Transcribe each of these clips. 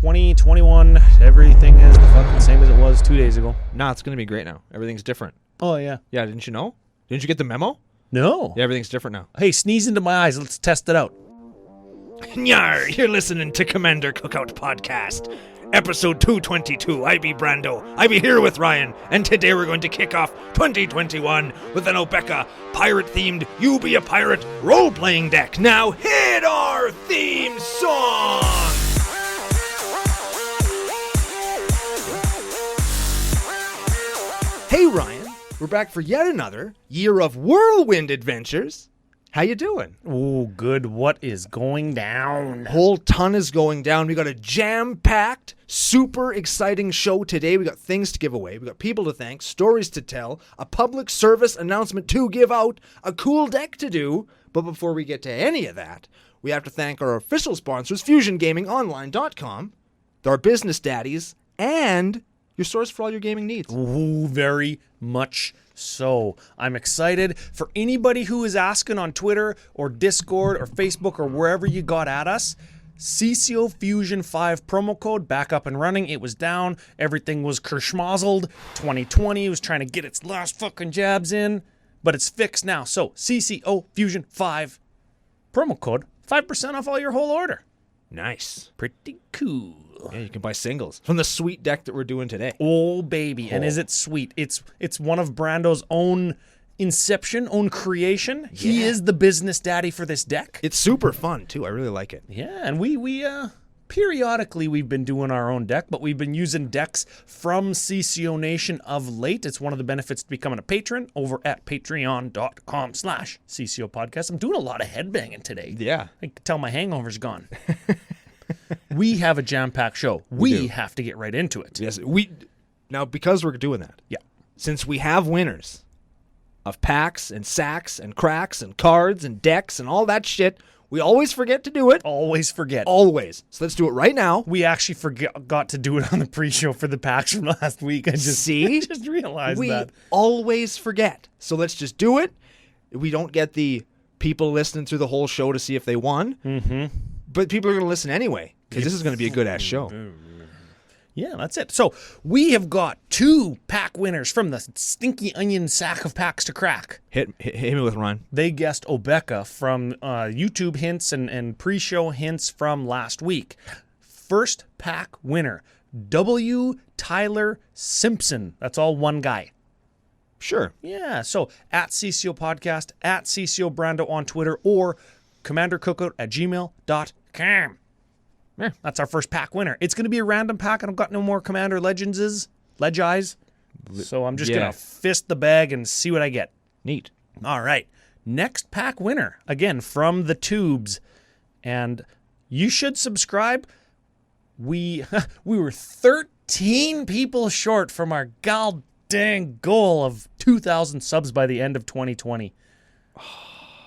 2021, everything is the fucking same as it was 2 days ago. Nah, it's going to be great now. Everything's different. Oh, yeah. Yeah, didn't you know? Didn't you get the memo? No. Yeah, everything's different now. Hey, sneeze into my eyes. Let's test it out. Nyar, you're listening to Commander Cookout Podcast, episode 222. I be Brando. I be here with Ryan, and today we're going to kick off 2021 with an Obeka pirate-themed You Be a Pirate role-playing deck. Now hit our theme song! Hey, Ryan. We're back for yet another year of whirlwind adventures. How you doing? Oh, good. What is going down? Whole ton is going down. We got a jam-packed, super exciting show today. We got things to give away. We got people to thank, stories to tell, a public service announcement to give out, a cool deck to do. But before we get to any of that, we have to thank our official sponsors, FusionGamingOnline.com, our business daddies, and your source for all your gaming needs. Ooh, very much so. I'm excited for anybody who is asking on Twitter or Discord or Facebook or wherever you got at us. CCO Fusion 5 promo code back up and running. It was down. Everything was kerschmazzled. 2020 was trying to get its last fucking jabs in, but it's fixed now. So CCO Fusion 5 promo code, 5% off all your whole order. Nice. Pretty cool. Yeah, you can buy singles from the sweet deck that we're doing today. Oh, baby. And is it sweet? It's one of Brando's own inception, own creation. Yeah. He is the business daddy for this deck. It's super fun, too. I really like it. Yeah, and we periodically we've been doing our own deck, but we've been using decks from CCO Nation of late. It's one of the benefits to becoming a patron over at patreon.com/CCOPodcast. I'm doing a lot of headbanging today. Yeah. I can tell my hangover's gone. We have a jam-packed show. We have to get right into it. Yes, now because we're doing that. Yeah. Since we have winners of packs and sacks and cracks and cards and decks and all that shit, we always forget to do it. Always forget. Always. So let's do it right now. We actually forgot to do it on the pre-show for the packs from last week. I just realized that. We always forget. So let's just do it. We don't get the people listening through the whole show to see if they won. Mm-hmm. But people are going to listen anyway, because this is going to be a good-ass show. Yeah, that's it. So we have got 2 pack winners from the stinky onion sack of packs to crack. Hit me with Ron. They guessed Obeka from YouTube hints and pre-show hints from last week. First pack winner, W. Tyler Simpson. That's all one guy. Sure. Yeah, so at CCO Podcast, at CCO Brando on Twitter, or commandercookout@gmail.com. Yeah, that's our first pack winner. It's going to be a random pack. I don't got no more Commander Legends, Legeyes. So I'm just going to fist the bag and see what I get. Neat. All right. Next pack winner, again, from the tubes. And you should subscribe. We were 13 people short from our goddamn goal of 2,000 subs by the end of 2020.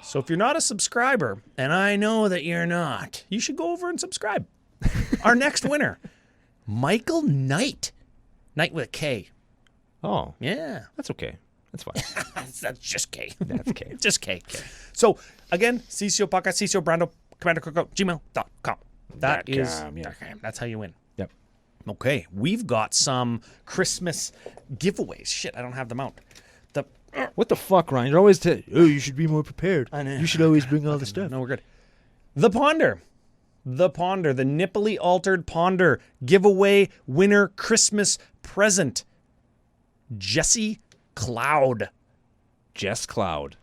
So if you're not a subscriber, and I know that you're not, you should go over and subscribe. Our next winner, Michael Knight. Knight with a K. Oh. Yeah. That's okay. That's fine. That's just K. That's K. Just K. So, again, CCO Podcast, CCO Brando, Commander Cookout, gmail.com. That's how you win. Yep. Okay, we've got some Christmas giveaways. Shit, I don't have them out. What the fuck, Ryan? You're always you should be more prepared. I know. You should always bring all the stuff. No, we're good. The Ponder, the nipply altered Ponder giveaway winner Christmas present. Jesse Cloud. Jess Cloud.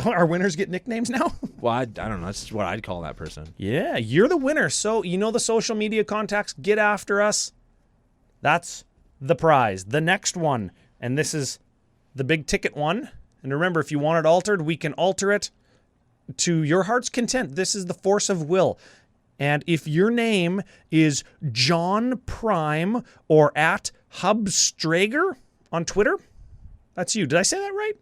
Our winners get nicknames now? Well, I don't know. That's what I'd call that person. Yeah, you're the winner. So, you know the social media contacts. Get after us. That's the prize. The next one, and this is the big ticket one. And remember, if you want it altered, we can alter it to your heart's content. This is the force of will. And if your name is John Prime or at Hubstrager on Twitter, that's you. Did I say that right?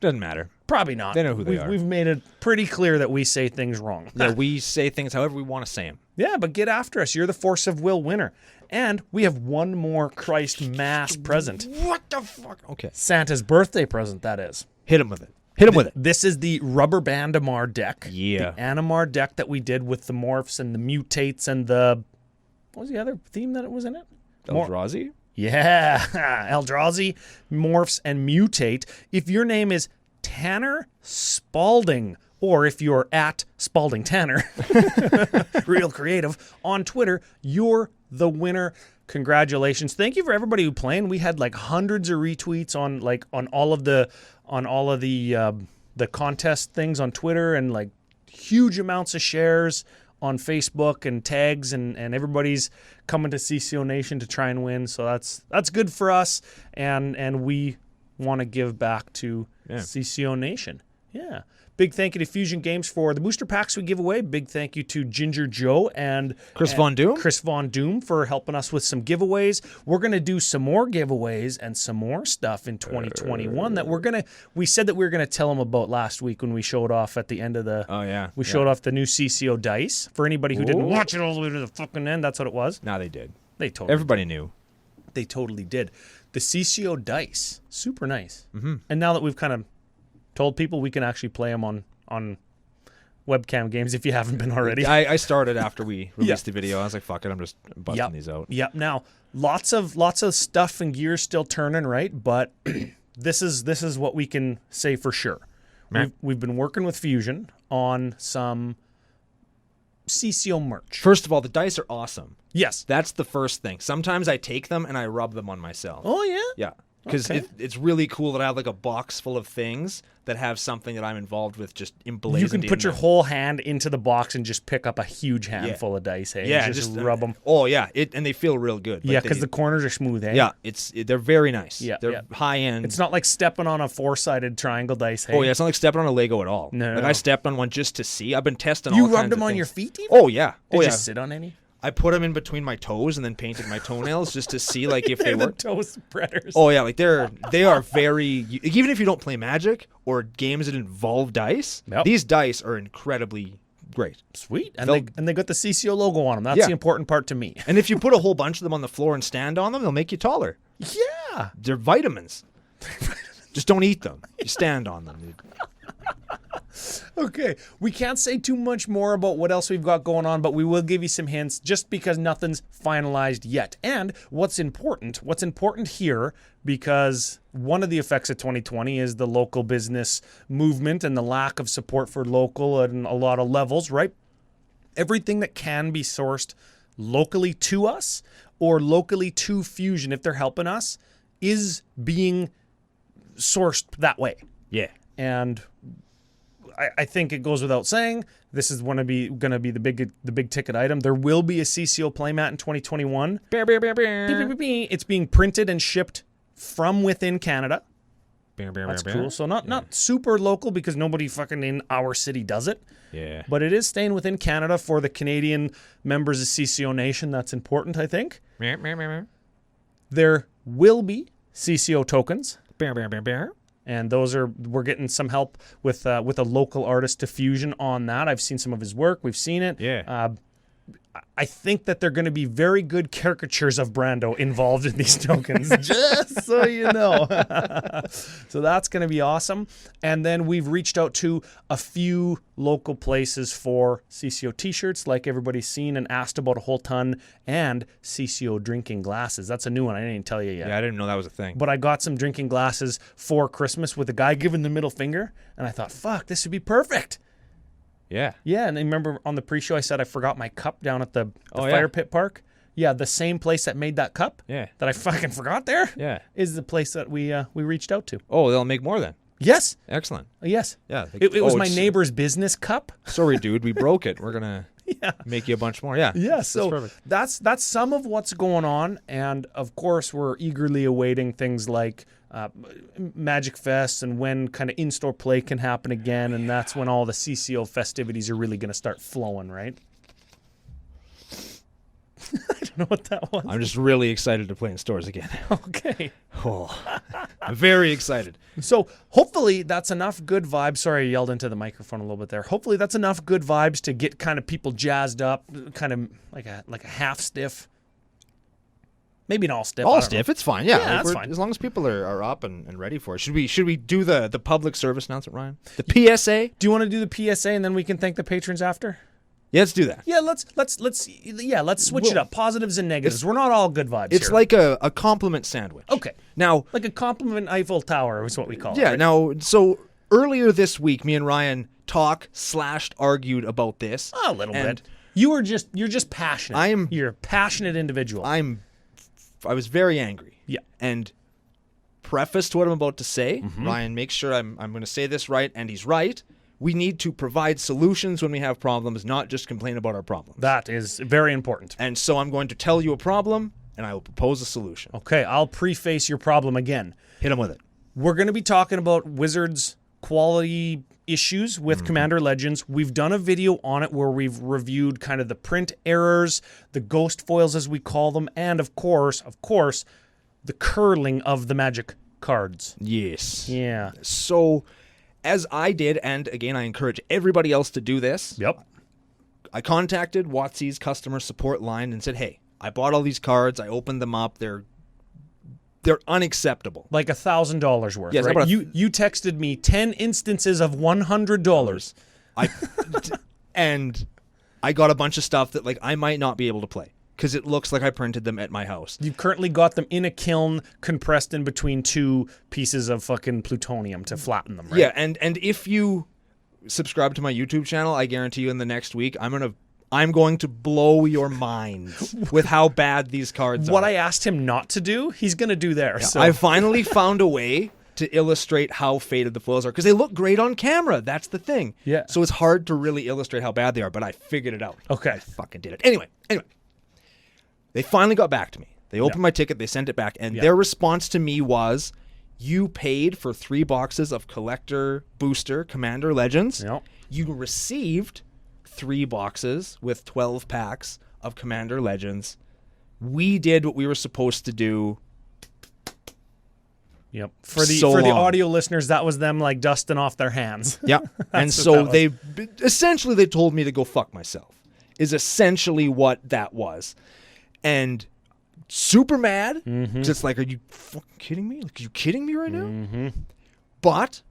Doesn't matter. Probably not. They know who they are. We've made it pretty clear that we say things wrong. Yeah, we say things however we want to say them. Yeah, but get after us. You're the force of will winner. And we have one more Christ Mass present. What the fuck? Okay. Santa's birthday present, that is. Hit him with it. Hit him with it. This is the Rubber Bandamar deck. Yeah. The Animar deck that we did with the morphs and the mutates and the what was the other theme that it was in it? Eldrazi? Yeah, Eldrazi, morphs, and mutate. If your name is Tanner Spalding, or if you're at Spalding Tanner, real creative, on Twitter, you're the winner. Congratulations. Thank you for everybody who played. We had like hundreds of retweets on all of the contest things on Twitter, and like huge amounts of shares on Facebook and tags, and everybody's coming to CCO Nation to try and win. So that's good for us, and we want to give back to CCO Nation. Yeah. Big thank you to Fusion Games for the booster packs we give away. Big thank you to Ginger Joe and Chris Von Doom for helping us with some giveaways. We're going to do some more giveaways and some more stuff in 2021 that we said that we were going to tell them about last week when we showed off at the end of the... Oh, yeah. We showed off the new CCO dice. For anybody who didn't watch it all the way to the fucking end, that's what it was. No, they did. Everybody knew. They totally did. The CCO dice, super nice. Mm-hmm. And now that we've kind of told people, we can actually play them on webcam games if you haven't been already. I started after we released the video. I was like, fuck it, I'm just busting these out. Yep. Now, lots of stuff and gear still turning, right? But this is what we can say for sure. We've been working with Fusion on some CCO merch. First of all, the dice are awesome. Yes. That's the first thing. Sometimes I take them and I rub them on myself. Oh, yeah? Yeah. Because it's really cool that I have like a box full of things that have something that I'm involved with just emblazoned. You can put your whole hand into the box and just pick up a huge handful of dice. Hey, yeah, just rub them. Oh yeah, and they feel real good. Yeah, because the corners are smooth. Hey? Yeah, they're very nice. Yeah, they're high end. It's not like stepping on a 4-sided triangle dice. Hey? Oh yeah, it's not like stepping on a Lego at all. No, I stepped on one just to see. I've been testing. You all kinds rubbed them of on things. your feet, even? Oh yeah. Did you sit on any? I put them in between my toes and then painted my toenails just to see like if they the work. toe spreaders. Oh yeah, like they are very, even if you don't play Magic or games that involve dice, these dice are incredibly great. Sweet. And they got the CCO logo on them. That's the important part to me. And if you put a whole bunch of them on the floor and stand on them, they'll make you taller. Yeah. They're vitamins. Just don't eat them. You stand on them, dude. Okay, we can't say too much more about what else we've got going on, but we will give you some hints just because nothing's finalized yet. And what's important here, because one of the effects of 2020 is the local business movement and the lack of support for local at a lot of levels, right? Everything that can be sourced locally to us or locally to Fusion, if they're helping us, is being sourced that way. Yeah. And I think it goes without saying, this is going to be the big ticket item. There will be a CCO playmat in 2021. It's being printed and shipped from within Canada. That's cool. So not super local because nobody fucking in our city does it. Yeah. But it is staying within Canada for the Canadian members of CCO Nation. That's important, I think. There will be CCO tokens. And we're getting some help with a local artist to Fusion on that. I've seen some of his work. We've seen it. Yeah. I think that they're going to be very good caricatures of Brando involved in these tokens, just so you know. So that's going to be awesome. And then we've reached out to a few local places for CCO t-shirts, like everybody's seen, and asked about a whole ton, and CCO drinking glasses. That's a new one. I didn't even tell you yet. Yeah, I didn't know that was a thing. But I got some drinking glasses for Christmas with a guy giving the middle finger, and I thought, fuck, this would be perfect. Yeah. Yeah, and I remember on the pre-show I said I forgot my cup down at the fire pit park. Yeah, the same place that made that cup that I fucking forgot there is the place that we reached out to. Oh, they'll make more then. Yes. Excellent. Yes. Yeah. It was my neighbor's business cup. Sorry, dude, we broke it. We're going to make you a bunch more. Yeah. Yeah, so that's some of what's going on, and of course we're eagerly awaiting things like Magic Fest and when kind of in-store play can happen again, and that's when all the CCO festivities are really going to start flowing, right? I don't know what that was. I'm just really excited to play in stores again. Okay. Oh, I'm very excited. So hopefully that's enough good vibes. Sorry, I yelled into the microphone a little bit there. Hopefully that's enough good vibes to get kind of people jazzed up, kind of like a half stiff. Maybe an all stiff. All stiff, it's fine. Yeah, that's fine. As long as people are up and ready for it. Should we do the public service announcement, Ryan? The PSA? Do you want to do the PSA and then we can thank the patrons after? Yeah, let's do that. Yeah, let's switch it up. Positives and negatives. We're not all good vibes It's here. like a compliment sandwich. Okay. Now, Like a compliment Eiffel Tower is what we call it. yeah, right? now, so earlier this week, me and Ryan argued about this. A little and bit. You're just passionate. You're a passionate individual. I was very angry. Yeah. And preface to what I'm about to say, Ryan, make sure I'm going to say this right, and he's right. We need to provide solutions when we have problems, not just complain about our problems. That is very important. And so I'm going to tell you a problem, and I will propose a solution. Okay, I'll preface your problem again. Hit him with it. We're going to be talking about Wizards quality issues with Commander Legends. We've done a video on it where we've reviewed kind of the print errors, the ghost foils as we call them, and of course, the curling of the Magic cards. Yes. Yeah. So, as I did, and again, I encourage everybody else to do this. Yep. I contacted WotC's customer support line and said, hey, I bought all these cards. I opened them up. They're unacceptable. Like $1,000 worth, Yes, right? about You texted me 10 instances of $100. And I got a bunch of stuff that like I might not be able to play because it looks like I printed them at my house. You've currently got them in a kiln compressed in between two pieces of fucking plutonium to flatten them, right? Yeah, and if you subscribe to my YouTube channel, I guarantee you in the next week I'm going to blow your minds with how bad these cards are. What I asked him not to do, he's going to do there. Yeah, So I finally found a way to illustrate how faded the foils are because they look great on camera. That's the thing. Yeah. So it's hard to really illustrate how bad they are, but I figured it out. Okay. I fucking did it. Anyway. They finally got back to me. They opened my ticket, they sent it back, and their response to me was, you paid for 3 boxes of Collector Booster Commander Legends. Yep. You received 3 boxes with 12 packs of Commander Legends. We did what we were supposed to do. Yep. For the So long. audio listeners, that was them like dusting off their hands. Yeah. And what so that they told me to go fuck myself, is essentially what that was. And super mad. Just like, are you fucking kidding me? Like, are you kidding me right now? But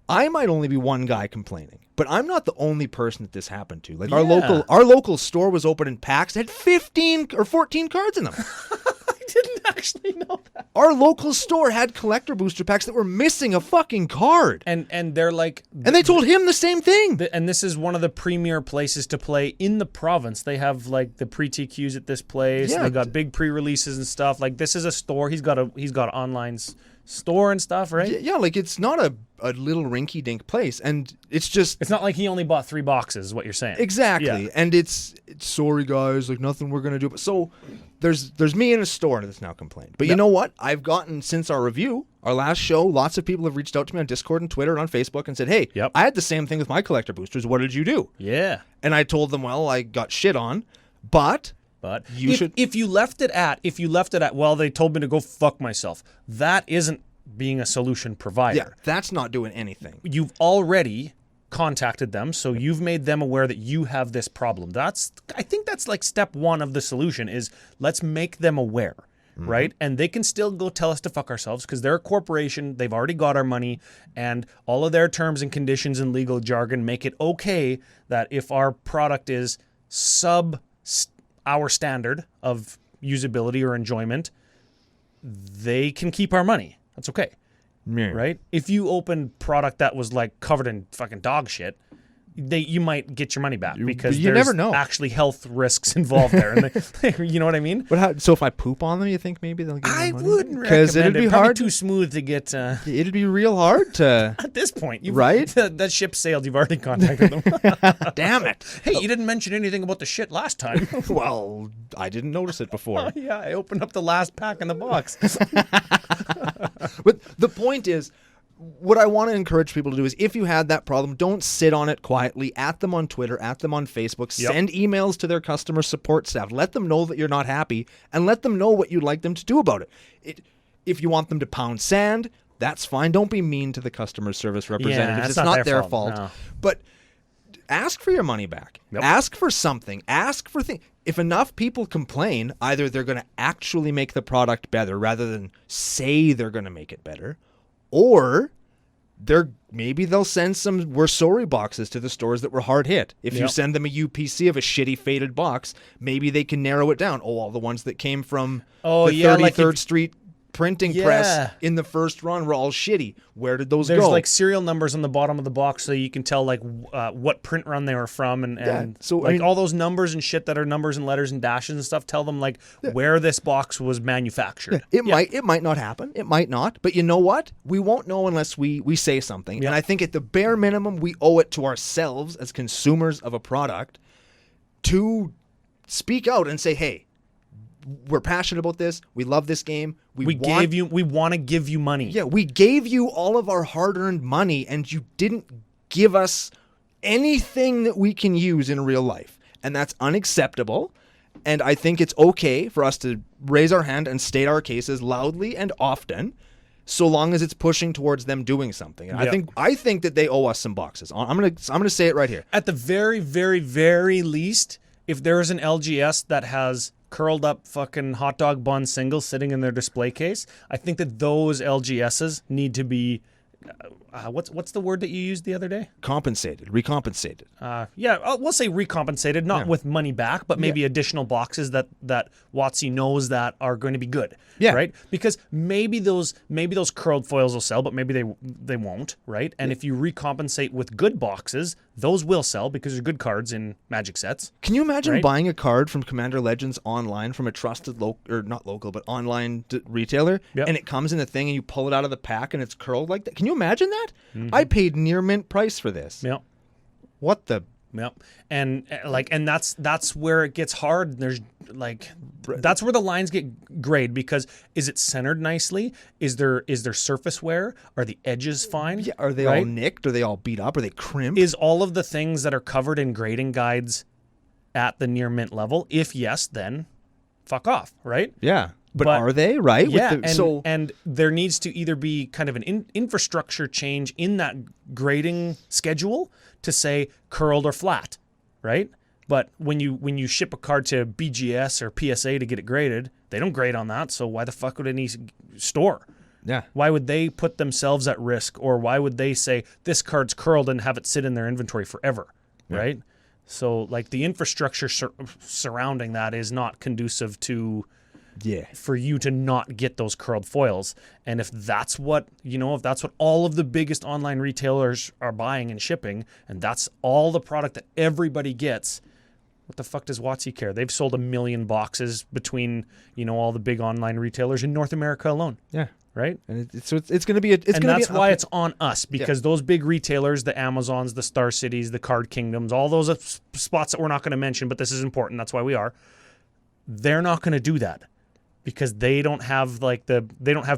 I might only be one guy complaining. But I'm not the only person that this happened to. Like our local store was open in packs. It had 15 or 14 cards in them. I didn't actually know that. Our local store had collector booster packs that were missing a fucking card. And they're like... And they told him the same thing. And this is one of the premier places to play in the province. They have like the pre-TQs at this place. Yeah. They got big pre-releases and stuff. Like this is a store. He's got an online store and stuff, right? Yeah, like it's not a little rinky-dink place. And it's just... It's not like he only bought 3 boxes, is what you're saying. Exactly. Yeah. And it's sorry guys, like nothing we're going to do. But so there's me in a store that's now complained. But you know what? I've gotten, since our review, our last show, lots of people have reached out to me on Discord and Twitter and on Facebook and said, hey, I had the same thing with my collector boosters. What did you do? Yeah. And I told them, well, I got shit on, but if you left it at, well, they told me to go fuck myself, that isn't being a solution provider. Yeah, that's not doing anything. You've already contacted them, so you've made them aware that you have this problem. I think that's like step 1 of the solution is let's make them aware, right? And they can still go tell us to fuck ourselves because they're a corporation, they've already got our money, and all of their terms and conditions and legal jargon make it okay that if our product is sub our standard of usability or enjoyment, they can keep our money. That's okay. Yeah. Right? If you open product that was like covered in fucking dog shit, you might get your money back because you there's never know. actually health risks involved there. And you know what I mean? But so if I poop on them, you think maybe they'll give me I money? wouldn't Because recommend it'd be Probably hard. too smooth to get. It'd be real hard to. At this point, Right? That ship sailed. You've already contacted them. Damn it! Hey, you didn't mention anything about the shit last time. Well, I didn't notice it before. Yeah, I opened up the last pack in the box. But the point is, what I want to encourage people to do is if you had that problem, don't sit on it quietly. At them on Twitter, at them on Facebook. Send emails to their customer support staff. Let them know that you're not happy and let them know what you'd like them to do about it. If you want them to pound sand, that's fine. Don't be mean to the customer service representatives. it's It's not not their their fault, fault. no. But ask for your money back. Yep. Ask for something. Ask for things. If enough people complain, either they're going to actually make the product better rather than say they're going to make it better, or maybe they'll send some "we're sorry" boxes to the stores that were hard hit. If you send them a UPC of a shitty faded box, maybe they can narrow it down. All the ones that came from the 33rd Street printing press in the first run were all shitty. Where did those go? There's like serial numbers on the bottom of the box, so you can tell like what print run they were from, and so like all those numbers and shit that are numbers and letters and dashes and stuff tell them like where this box was manufactured. It might not happen. It might not. But you know what? We won't know unless we say something. And I think at the bare minimum, we owe it to ourselves as consumers of a product to speak out and say, hey, we're passionate about this. We love this game. We want to give you money. Yeah, we gave you all of our hard-earned money, and you didn't give us anything that we can use in real life. And that's unacceptable. And I think it's okay for us to raise our hand and state our cases loudly and often, so long as it's pushing towards them doing something. And I think that they owe us some boxes. I'm gonna say it right here. At the very, very, very least, if there is an LGS that has curled up fucking hot dog bun singles sitting in their display case, I think that those LGSs need to be what's the word that you used the other day? Recompensated. We'll say recompensated, not with money back, but maybe additional boxes that WotC knows that are going to be good. Yeah. Right? Because maybe those curled foils will sell, but maybe they won't, right? And if you recompensate with good boxes, those will sell because they're good cards in Magic sets. Can you imagine buying a card from Commander Legends online from a trusted online retailer, and it comes in a thing and you pull it out of the pack and it's curled like that? Can you imagine that? Mm-hmm. I paid near mint price for this. Yep. What the? Yep. And that's where it gets hard. There's that's where the lines get grayed, because is it centered nicely? Is there surface wear? Are the edges fine? Yeah. Are they all nicked? Are they all beat up? Are they crimped? Is all of the things that are covered in grading guides at the near mint level? If yes, then fuck off, right? Yeah. But are they, right? Yeah, and there needs to either be kind of an infrastructure change in that grading schedule to say curled or flat, right? But when you ship a card to BGS or PSA to get it graded, they don't grade on that, so why the fuck would any store? Yeah. Why would they put themselves at risk, or why would they say this card's curled and have it sit in their inventory forever, right? So like the infrastructure surrounding that is not conducive to... for you to not get those curled foils. And if that's what all of the biggest online retailers are buying and shipping, and that's all the product that everybody gets, what the fuck does WotC care? They've sold 1 million boxes between, all the big online retailers in North America alone. Yeah. Right? And it's going to be that's why it's on us, because those big retailers, the Amazons, the Star Cities, the Card Kingdoms, all those spots that we're not going to mention, but this is important, that's why we are, they're not going to do that. Because they don't have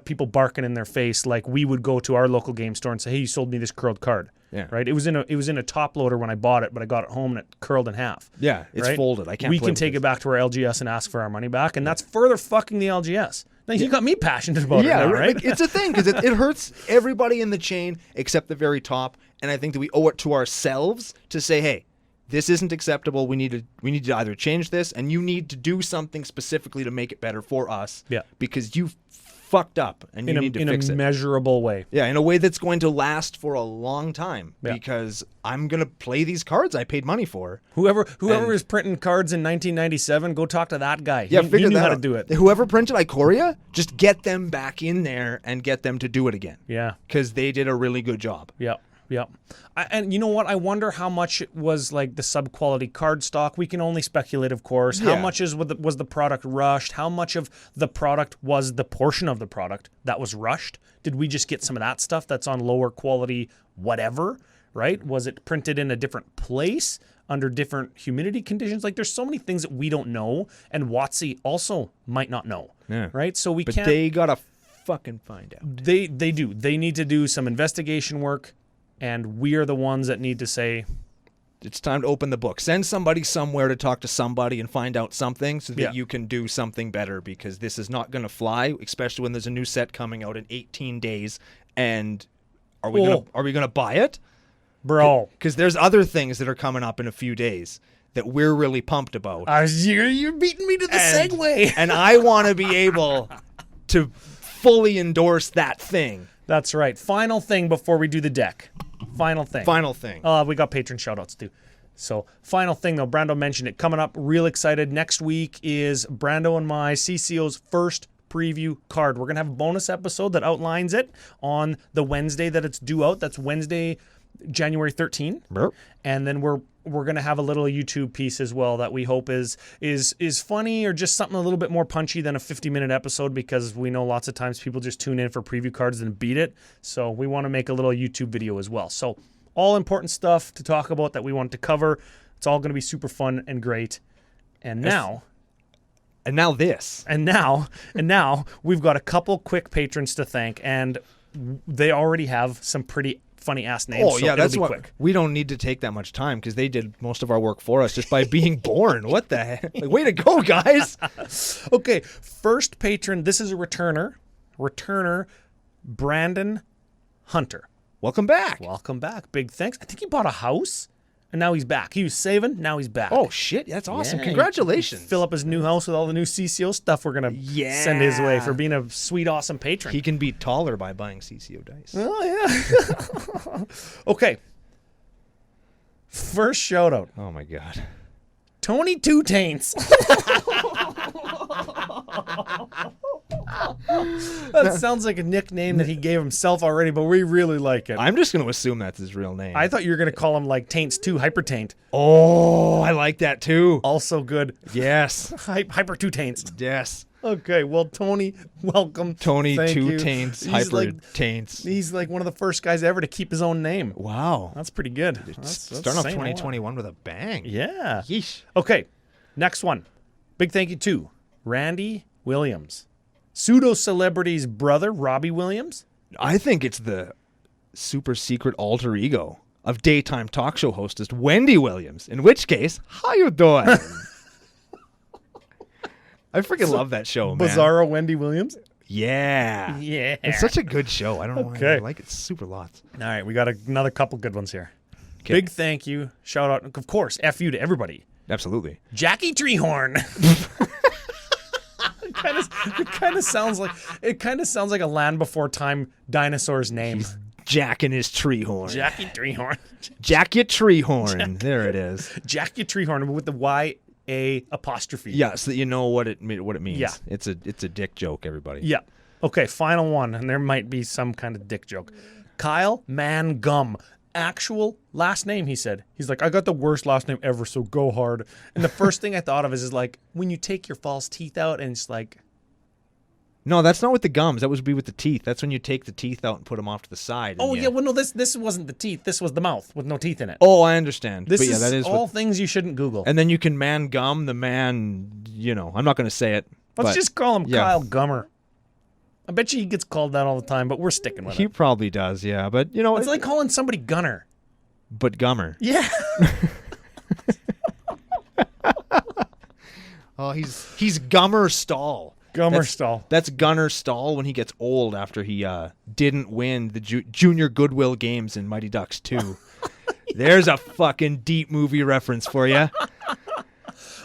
people barking in their face like we would go to our local game store and say, "Hey, you sold me this curled card." Yeah. Right? It was in a top loader when I bought it, but I got it home and it curled in half. Yeah, it's folded. I can't. We can take it back to our LGS and ask for our money back, and that's further fucking the LGS. Now you got me passionate about it now, right? It's a thing because it hurts everybody in the chain except the very top, and I think that we owe it to ourselves to say, "Hey, this isn't acceptable. We need to either change this, and you need to do something specifically to make it better for us. Yeah. Because you fucked up, and you need to fix it. In a measurable way. Yeah, in a way that's going to last for a long time. Yeah. Because I'm going to play these cards I paid money for. Whoever was printing cards in 1997, go talk to that guy. Yeah, he knew how to do it. Whoever printed Ikoria, just get them back in there and get them to do it again. Yeah. Because they did a really good job. Yeah. Yeah. And you know what? I wonder how much it was like the sub-quality card stock. We can only speculate, of course. How much was the product rushed? How much of the product was the portion of the product that was rushed? Did we just get some of that stuff that's on lower quality whatever, right? Was it printed in a different place under different humidity conditions? Like there's so many things that we don't know, and WotC also might not know, right? So But they got to fucking find out. They do. They need to do some investigation work. And we are the ones that need to say, it's time to open the book. Send somebody somewhere to talk to somebody and find out something so that you can do something better, because this is not going to fly, especially when there's a new set coming out in 18 days. And are we going to buy it? Bro. Because there's other things that are coming up in a few days that we're really pumped about. You're beating me to the segue. And I want to be able to fully endorse that thing That's right. Final thing before we do the deck. Final thing. We got patron shoutouts too. So final thing though, Brando mentioned it. Coming up, real excited. Next week is Brando and my CCO's first preview card. We're going to have a bonus episode that outlines it on the Wednesday that it's due out. That's Wednesday, January 13th. Burp. And then we're going to have a little YouTube piece as well that we hope is funny or just something a little bit more punchy than a 50-minute episode, because we know lots of times people just tune in for preview cards and beat it. So we want to make a little YouTube video as well. So all important stuff to talk about that we want to cover. It's all going to be super fun and great. And now we've got a couple quick patrons to thank, and they already have some pretty funny ass names. Oh, yeah, that's what quick. We don't need to take that much time because they did most of our work for us just by being born. What the heck? Like, way to go, guys. Okay, first patron, this is a returner, Brandon Hunter. Welcome back. Big thanks. I think he bought a house and now he's back. He was saving, now he's back. Oh, shit. That's awesome. Yeah, Congratulations. Fill up his new house with all the new CCO stuff we're going to send his way for being a sweet, awesome patron. He can be taller by buying CCO dice. Oh, yeah. Okay. First shout out. Oh, my God. Tony Two Taints. That sounds like a nickname that he gave himself already, but we really like it. I'm just going to assume that's his real name. I thought you were going to call him like Taints 2, Hyper Taint. Oh, I like that too. Also good. Yes. Hyper Two Taints. Yes. Okay, well, Tony, welcome. Tony Thank Two you. Taints, He's Hyper Taints. He's like one of the first guys ever to keep his own name. Wow. That's pretty good. Starting off 2021 with a bang. Yeah. Yeesh. Okay, next one. Big thank you to Randy Williams. Pseudo-celebrity's brother, Robbie Williams. I think it's the super secret alter ego of daytime talk show hostess Wendy Williams. In which case, how you doing? I freaking love that show, man. Bizarro Wendy Williams? Yeah. Yeah. It's such a good show. I don't know why I like it super lots. All right, we got another couple good ones here. Okay. Big thank you. Shout out, of course, F you to everybody. Absolutely. Jackie Treehorn. It kind of sounds like a Land Before Time dinosaur's name. He's jacking his treehorn. Jackie Treehorn. Jack your treehorn. There it is. Jackie Treehorn with the Y-A apostrophe. Yeah, so that you know what it means. Yeah. It's a dick joke, everybody. Yeah. Okay, final one, and there might be some kind of dick joke. Kyle Mangum. Actual last name, he said. He's like, I got the worst last name ever, so go hard. And the first thing I thought of is like, when you take your false teeth out and it's like... No, that's not with the gums. That would be with the teeth. That's when you take the teeth out and put them off to the side. Oh, yeah, well, no, this wasn't the teeth. This was the mouth with no teeth in it. Oh, I understand. This but yeah, is that is all things you shouldn't Google. And then you can man gum, the man, I'm not going to say it. Let's just call him Kyle Gummer. I bet you he gets called that all the time, but we're sticking with it. He probably does, yeah. But, It's like calling somebody Gunner. But Gummer. Yeah. Oh, he's Gummer Stall. Stall. That's Gunner Stall when he gets old after he didn't win the Junior Goodwill Games in Mighty Ducks 2. There's a fucking deep movie reference for you.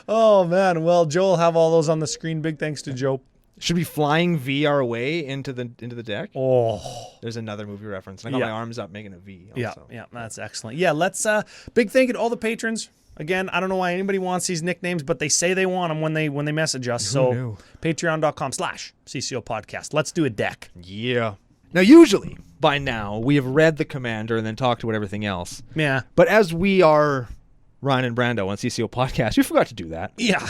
Oh, man. Well, Joe will have all those on the screen. Big thanks to Joe. Should be flying V our way into the deck. Oh, there's another movie reference. I got my arms up making a V. Also. Yeah, that's excellent. Yeah, let's big thank you to all the patrons. Again, I don't know why anybody wants these nicknames, but they say they want them when they message us. So patreon.com/CCO Podcast. Let's do a deck. Yeah. Now, usually by now we have read the Commander and then talked about everything else. Yeah. But as we are Ryan and Brando on CCO Podcast, we forgot to do that. Yeah.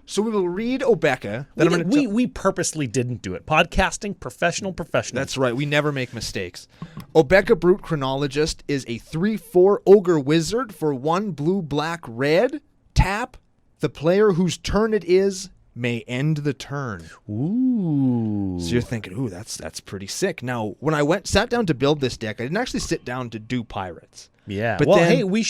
So we will read Obeka. We purposely didn't do it. Podcasting, professional. That's right. We never make mistakes. Obeka Brute Chronologist is a 3/4 Ogre Wizard for 1 blue-black red. Tap. The player whose turn it is may end the turn. Ooh. So you're thinking, that's pretty sick. Now, when I sat down to build this deck, I didn't actually sit down to do pirates. Yeah. But hey, we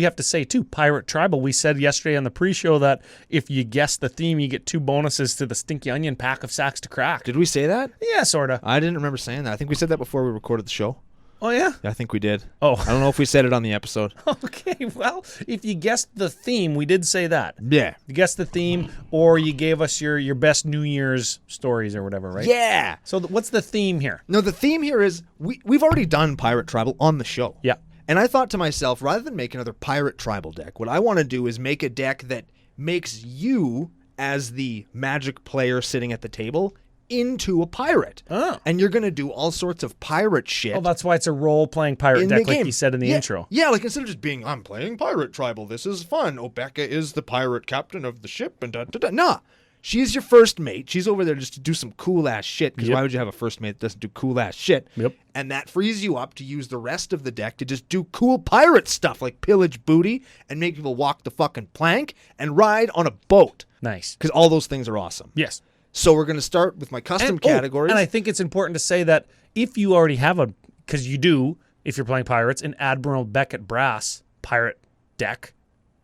have to say too, Pirate Tribal. We said yesterday on the pre-show that if you guess the theme, you get 2 bonuses to the Stinky Onion pack of sacks to crack. Did we say that? Yeah, sorta. I didn't remember saying that. I think we said that before we recorded the show. Oh, yeah? I think we did. Oh. I don't know if we said it on the episode. Okay, well, if you guessed the theme, we did say that. Yeah. You guessed the theme, or you gave us your best New Year's stories or whatever, right? Yeah. So what's the theme here? No, the theme here is we've already done Pirate Tribal on the show. Yeah. And I thought to myself, rather than make another Pirate Tribal deck, what I want to do is make a deck that makes you, as the Magic player sitting at the table, into a pirate. Oh. And you're going to do all sorts of pirate shit. Oh, that's why it's a role-playing pirate in deck, the like game. you said in the intro. Yeah, like instead of just being, I'm playing Pirate Tribal, this is fun. Obeka is the pirate captain of the ship, and da-da-da. Nah, she's your first mate. She's over there just to do some cool-ass shit, because why would you have a first mate that doesn't do cool-ass shit? Yep. And that frees you up to use the rest of the deck to just do cool pirate stuff, like pillage booty, and make people walk the fucking plank, and ride on a boat. Nice. Because all those things are awesome. Yes. So we're going to start with my custom categories. And I think it's important to say that if you already have because you do, if you're playing pirates, an Admiral Beckett Brass pirate deck,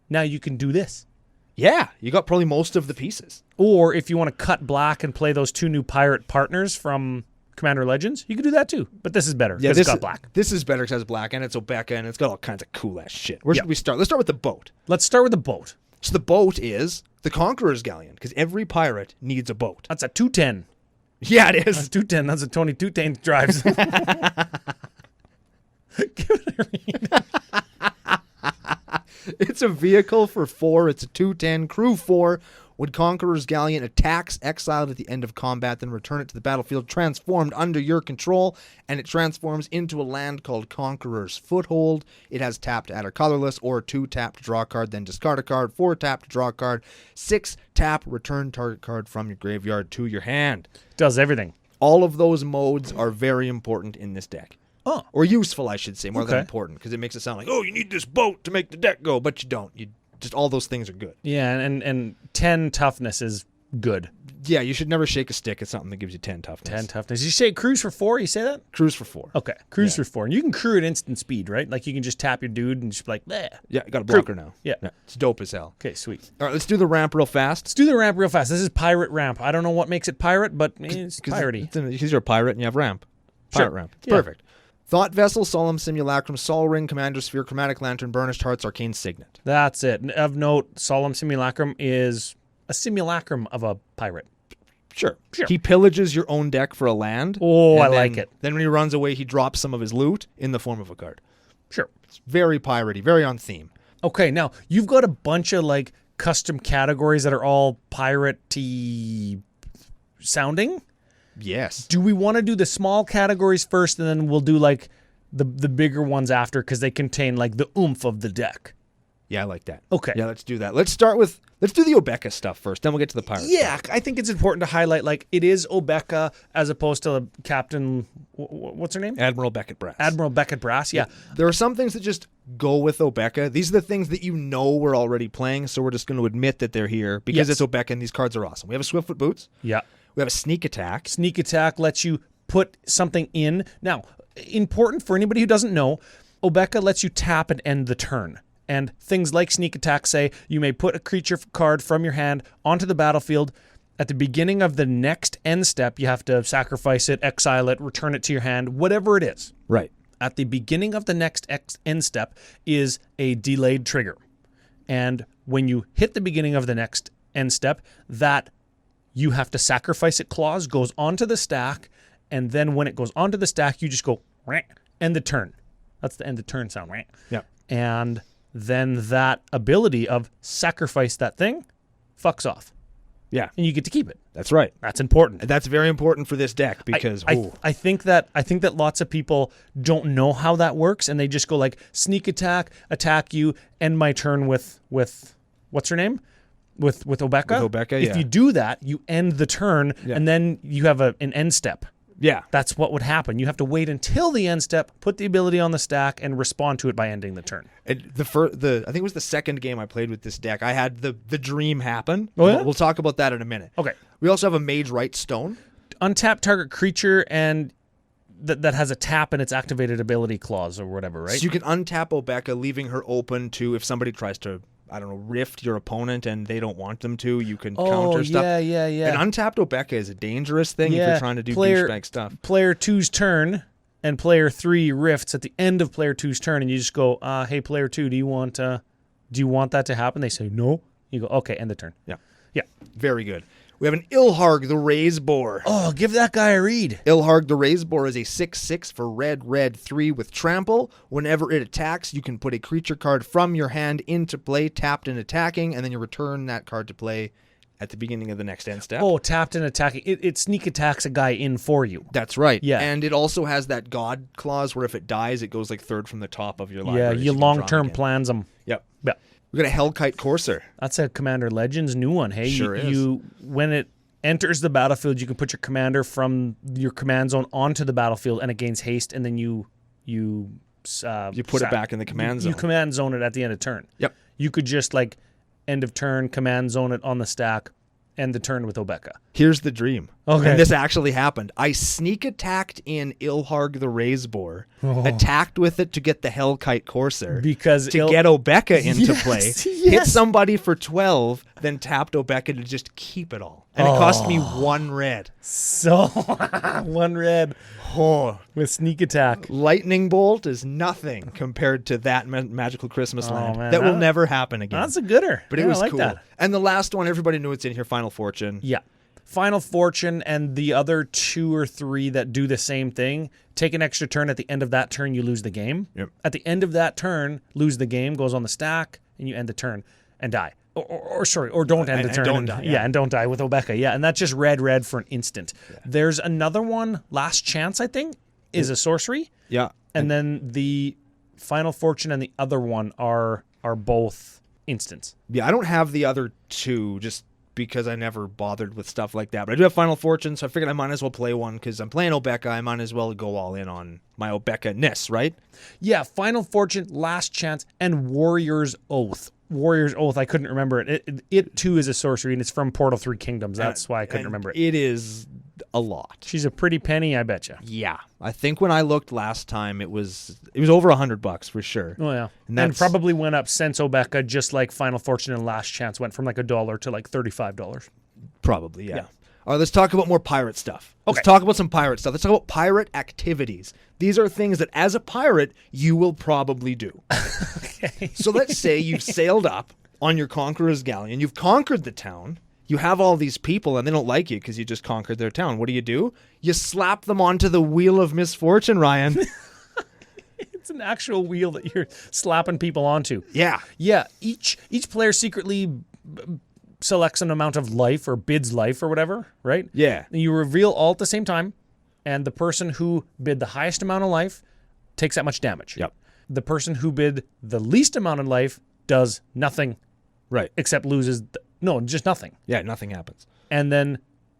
now you can do this. Yeah, you got probably most of the pieces. Or if you want to cut black and play those 2 new pirate partners from Commander Legends, you can do that too. But this is better because it's got black. This is better because it has black, and it's Obeka, and it's got all kinds of cool-ass shit. Where should we start? Let's start with the boat. Let's start with the boat. So the boat is the Conqueror's Galleon, because every pirate needs a boat. That's a 210. Yeah, it is. That's 210. That's what Tony 210 drives. Give it a read. It's a vehicle for 4. It's a 210, crew 4. When Conqueror's Galleon attacks exiled at the end of combat, then return it to the battlefield transformed under your control, and it transforms into a land called Conqueror's Foothold. It has tap to add a colorless, or 2 tap to draw a card, then discard a card, 4 tap to draw a card, 6 tap, return target card from your graveyard to your hand. Does everything. All of those modes are very important in this deck. Oh. Or useful, I should say, more than important, because it makes it sound like, oh, you need this boat to make the deck go, but you don't. Just all those things are good. Yeah, and 10 toughness is good. Yeah, you should never shake a stick at something that gives you 10 toughness. 10 toughness. You say cruise for 4? You say that? Cruise for 4. Okay, cruise for 4. And you can crew at instant speed, right? Like you can just tap your dude and just be like, bleh. Yeah, you got a blocker now. Yeah. It's dope as hell. Okay, sweet. All right, let's do the ramp real fast. Let's do the ramp real fast. This is pirate ramp. I don't know what makes it pirate, but it's piratey. Because you're a pirate and you have ramp. Pirate ramp. It's Yeah. perfect. Thought Vessel, Solemn Simulacrum, Sol Ring, Commander Sphere, Chromatic Lantern, Burnished Hearts, Arcane Signet. That's it. Of note, Solemn Simulacrum is a simulacrum of a pirate. Sure. He pillages your own deck for a land. Oh, I and like it. Then when he runs away, he drops some of his loot in the form of a card. Sure. It's very piratey, very on theme. Okay, now you've got a bunch of like custom categories that are all piratey sounding. Yes. Do we want to do the small categories first, and then we'll do like the bigger ones after because they contain like the oomph of the deck? Yeah, I like that. Okay. Yeah, let's do that. Let's do the Obeka stuff first, then we'll get to the pirates. Yeah, I think it's important to highlight like it is Obeka as opposed to Captain. What's her name? Admiral Beckett Brass. Admiral Beckett Brass. Yeah. There are some things that just go with Obeka. These are the things that you know we're already playing, so we're just going to admit that they're here because it's Obeka and these cards are awesome. We have a Swiftfoot Boots. Yeah. We have a Sneak Attack. Sneak Attack lets you put something in. Now, important for anybody who doesn't know, Obeka lets you tap and end the turn. And things like Sneak Attack say you may put a creature card from your hand onto the battlefield. At the beginning of the next end step, you have to sacrifice it, exile it, return it to your hand, whatever it is. Right. At the beginning of the next end step is a delayed trigger. And when you hit the beginning of the next end step, that you have to sacrifice it clause goes onto the stack, and then when it goes onto the stack, you just go end the turn. That's the end the turn sound, right? Yeah. And then that ability of sacrifice that thing fucks off. Yeah. And you get to keep it. That's right. That's important. And that's very important for this deck because I think that lots of people don't know how that works, and they just go like sneak attack you, end my turn with what's her name? With Obeka? With Obeka, If you do that, you end the turn, and then you have an end step. Yeah. That's what would happen. You have to wait until the end step, put the ability on the stack, and respond to it by ending the turn. And I think it was the second game I played with this deck. I had the dream happen. Oh, yeah? We'll talk about that in a minute. Okay. We also have a Mage Right Stone. Untap target creature and that has a tap and its activated ability clause or whatever, right? So you can untap Obeka, leaving her open to if somebody tries to, rift your opponent and they don't want them to, you can counter stuff. Yeah. An untapped Obeka is a dangerous thing if you're trying to do douchebag stuff. Player 2's turn, and player 3 rifts at the end of player 2's turn, and you just go, hey, player 2, do you want that to happen? They say no. You go, okay, end the turn. Yeah. Yeah. Very good. We have an Ilharg the Raise Boar. Oh, give that guy a read. Ilharg the Raise Boar is a 6/6 for red 3 with trample. Whenever it attacks, you can put a creature card from your hand into play, tapped and attacking, and then you return that card to play at the beginning of the next end step. Oh, tapped and attacking. It sneak attacks a guy in for you. That's right. Yeah. And it also has that God clause where if it dies, it goes like third from the top of your library. Yeah, so you can draw long-term again. plans them. Yep. Yeah. We got a Hellkite Courser. That's a Commander Legends new one. Hey, Sure is. When it enters the battlefield, you can put your commander from your command zone onto the battlefield, and it gains haste, and then you put it back in the command zone. You command zone it at the end of turn. Yep. You could just like end of turn, command zone it on the stack, end the turn with Obeka. Here's the dream. Okay. And this actually happened. I sneak attacked in Ilharg the Raise Boar, attacked with it to get the Hellkite Courser. Because to get Obeka into Yes, play, yes. hit somebody for 12, then tapped Obeka to just keep it all. And it cost me 1 red. So 1 red Oh, with sneak attack. Lightning Bolt is nothing compared to that magical Christmas land. man, that will that- never happen again. That's a gooder. But Yeah, it was I like cool. that. And the last one, everybody knew it's in here, Final Fortune. Yeah. Final Fortune and the other 2 or 3 that do the same thing. Take an extra turn. At the end of that turn, you lose the game. Yep. At the end of that turn, lose the game, goes on the stack, and you end the turn and die. Or don't end the And turn. don't die, yeah. And don't die with Obeka. Yeah, and that's just red for an instant. Yeah. There's another one, Last Chance, I think, is a sorcery. Yeah. And then the Final Fortune and the other one are both instants. Yeah, I don't have the other 2 just because I never bothered with stuff like that. But I do have Final Fortune, so I figured I might as well play one because I'm playing Obeka. I might as well go all in on my Obeka-ness, right? Yeah, Final Fortune, Last Chance, and Warrior's Oath. Warrior's Oath, I couldn't remember it. It too is a sorcery, and it's from Portal 3 Kingdoms. That's why I couldn't remember it. It is a lot. She's a pretty penny, I betcha. Yeah. I think when I looked last time, it was over $100 for sure. Oh, yeah. And And that's- probably went up since Obeka, just like Final Fortune and Last Chance went from like $1 to like $35. Probably, yeah. Yeah. All right, let's talk about more pirate stuff. Okay. Let's talk about some pirate stuff. Let's talk about pirate activities. These are things that, as a pirate, you will probably do. Okay. So let's say you've sailed up on your conqueror's galleon. You've conquered the town. You have all these people, and they don't like you because you just conquered their town. What do? You slap them onto the wheel of misfortune, Ryan. It's an actual wheel that you're slapping people onto. Yeah. Yeah, each player secretly selects an amount of life or bids life or whatever, right? Yeah. And you reveal all at the same time, and the person who bid the highest amount of life takes that much damage. Yep. The person who bid the least amount of life does nothing Right. except loses, just nothing. Yeah, nothing happens. And then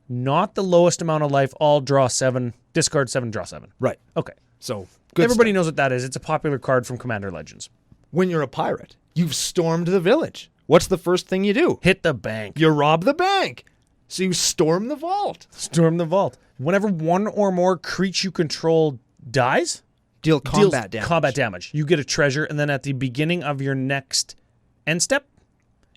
not the lowest amount of life, all draw 7, discard 7, draw 7. Right. Okay. So, good Everybody stuff. knows what that is. It's a popular card from Commander Legends. When you're a pirate, you've stormed the village. What's the first thing you do? Hit the bank. You rob the bank. So you storm the vault. Storm the vault. Whenever one or more creature you control dies, Deal deals combat damage. combat damage. You get a treasure, and then at the beginning of your next end step,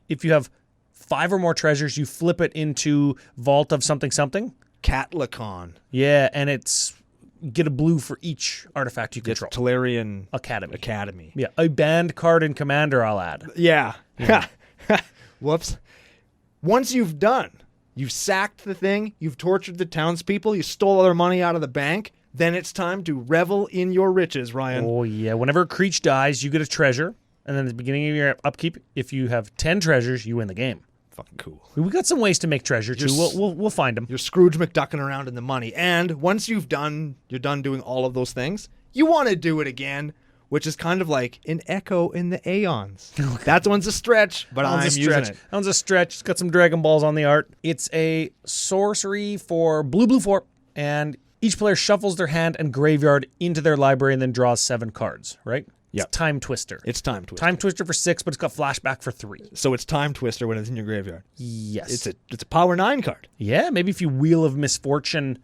if you have 5 or more treasures, you flip it into Vault of something something. Catlacon. Yeah, and it's get a blue for each artifact you It's control. Talarian Academy. Academy. Yeah, a banned card in Commander, I'll add. Yeah. Whoops. Once you've sacked the thing, you've tortured the townspeople, you stole all their money out of the bank, then it's time to revel in your riches, Ryan. Oh, yeah. Whenever a creature dies, you get a treasure. And then at the beginning of your upkeep, if you have 10 treasures, you win the game. Fucking cool. We got some ways to make treasure, too. We'll find them. You're Scrooge McDucking around in the money. And once you're done doing all of those things, you want to do it again, which is kind of like an echo in the Aeons. That one's a stretch, but I'm using it. That one's a stretch. It's got some Dragon Balls on the art. It's a sorcery for blue 4, and each player shuffles their hand and graveyard into their library and then draws 7 cards, right? Yep. It's Time Twister. It's Time Twister. Time Twister for 6, but it's got flashback for 3. So it's Time Twister when it's in your graveyard. Yes. It's a Power 9 card. Yeah, maybe if you Wheel of Misfortune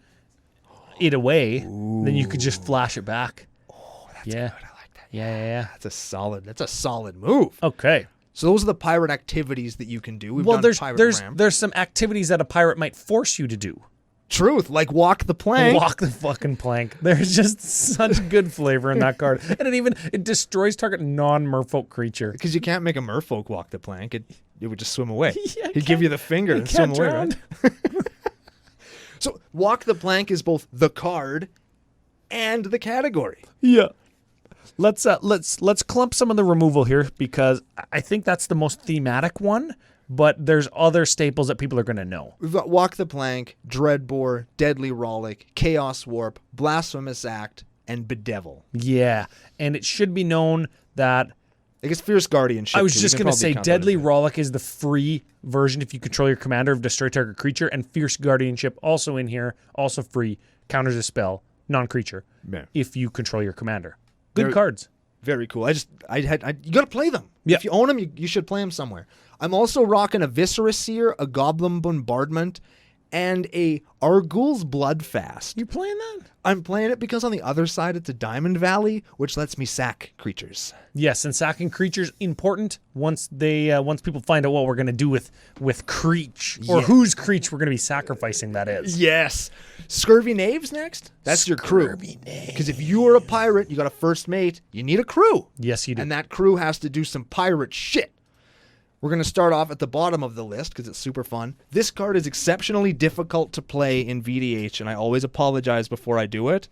it away, then you could just flash it back. Oh, that's Yeah. good. I like that. Yeah. That's a solid move. Okay. So those are the pirate activities that you can do. We've Well, done pirate ram. there's some activities that a pirate might force you to do. Truth, like walk the plank. Walk the fucking plank. There's just such good flavor in that card. And it destroys target non-merfolk creature. Because you can't make a merfolk walk the plank. It would just swim away. Yeah, He'd give you the finger and swim away, right? So walk the plank is both the card and the category. Yeah. Let's clump some of the removal here because I think that's the most thematic one, but there's other staples that people are going to know. We've got Walk the Plank, Dreadbore, Deadly Rollick, Chaos Warp, Blasphemous Act, and Bedevil. Yeah, and it should be known that I guess Fierce Guardianship. I was just going to say Deadly Rollick is the free version if you control your commander of destroy target creature, and Fierce Guardianship also in here, also free, counters a spell, non-creature, if you control your commander. Good cards. Very cool. You got to play them. Yeah. If you own them, you should play them somewhere. I'm also rocking a Viscera Seer, a Goblin Bombardment, and a Argul's Bloodfast. You playing that? I'm playing it because on the other side it's a Diamond Valley, which lets me sack creatures. Yes, and sacking creatures important once people find out what we're going to do with Creech or whose Creech we're going to be sacrificing. That is. Yes. Scurvy Knaves next. That's your crew. Because if you are a pirate, you got a first mate. You need a crew. Yes, you do. And that crew has to do some pirate shit. We're going to start off at the bottom of the list because it's super fun. This card is exceptionally difficult to play in VDH, and I always apologize before I do it.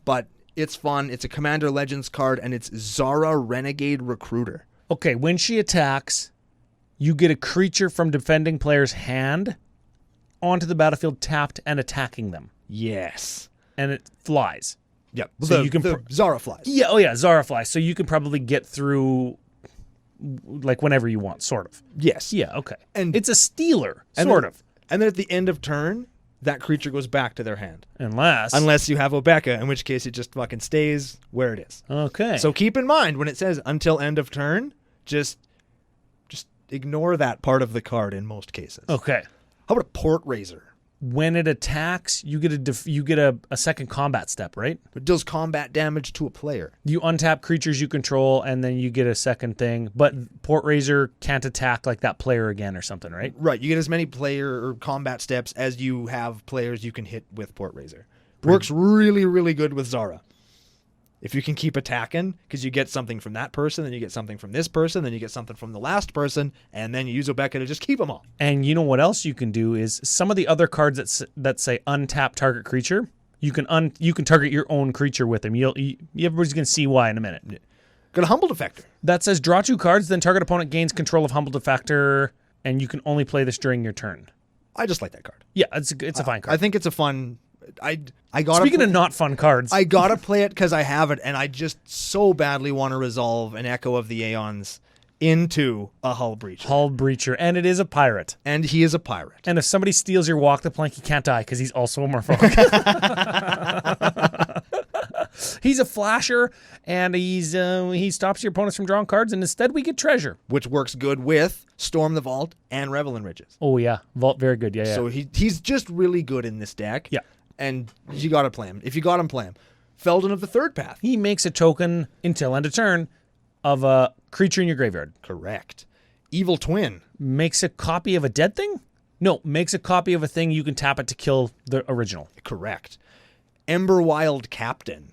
But it's fun. It's a Commander Legends card, and it's Zara Renegade Recruiter. Okay, when she attacks, you get a creature from defending player's hand onto the battlefield tapped and attacking them. Yes. And it flies. Yep. So you can Zara flies. Yeah, oh yeah, Zara flies. So you can probably get through like whenever you want, sort of. Yes. Yeah, okay. And it's a stealer, sort of. And then at the end of turn, that creature goes back to their hand. Unless you have Obeka, in which case it just fucking stays where it is. Okay. So keep in mind when it says until end of turn, just ignore that part of the card in most cases. Okay. How about a Port Raiser? When it attacks, you get a second combat step, right? It deals combat damage to a player. You untap creatures you control, and then you get a second thing. But Port Raiser can't attack like that player again or something, right? Right. You get as many player or combat steps as you have players you can hit with Port Raiser. Works really, really good with Zara. If you can keep attacking, because you get something from that person, then you get something from this person, then you get something from the last person, and then you use Obeka to just keep them all. And you know what else you can do is some of the other cards that say untap target creature, you can target your own creature with them. Everybody's going to see why in a minute. Yeah. Got a Humble Defector. That says draw 2 cards, then target opponent gains control of Humble Defector, and you can only play this during your turn. I just like that card. Yeah, it's a fine card. I think it's a fun... I got. Speaking of not fun cards, I gotta play it because I have it, and I just so badly want to resolve an Echo of the Aeons into a Hull Breacher. Hull Breacher, and it is a pirate. And he is a pirate. And if somebody steals your Walk the Plank, he can't die because he's also a merfolk. He's a flasher, and he stops your opponents from drawing cards, and instead we get treasure, which works good with Storm the Vault and Revel in Riches. Oh yeah, Vault, very good. Yeah. So he's just really good in this deck. Yeah. And you got to play him. If you got him, play him. Feldon of the Third Path. He makes a token until end of turn of a creature in your graveyard. Correct. Evil Twin. Makes a copy of a dead thing? No, makes a copy of a thing you can tap it to kill the original. Correct. Emberwild Captain.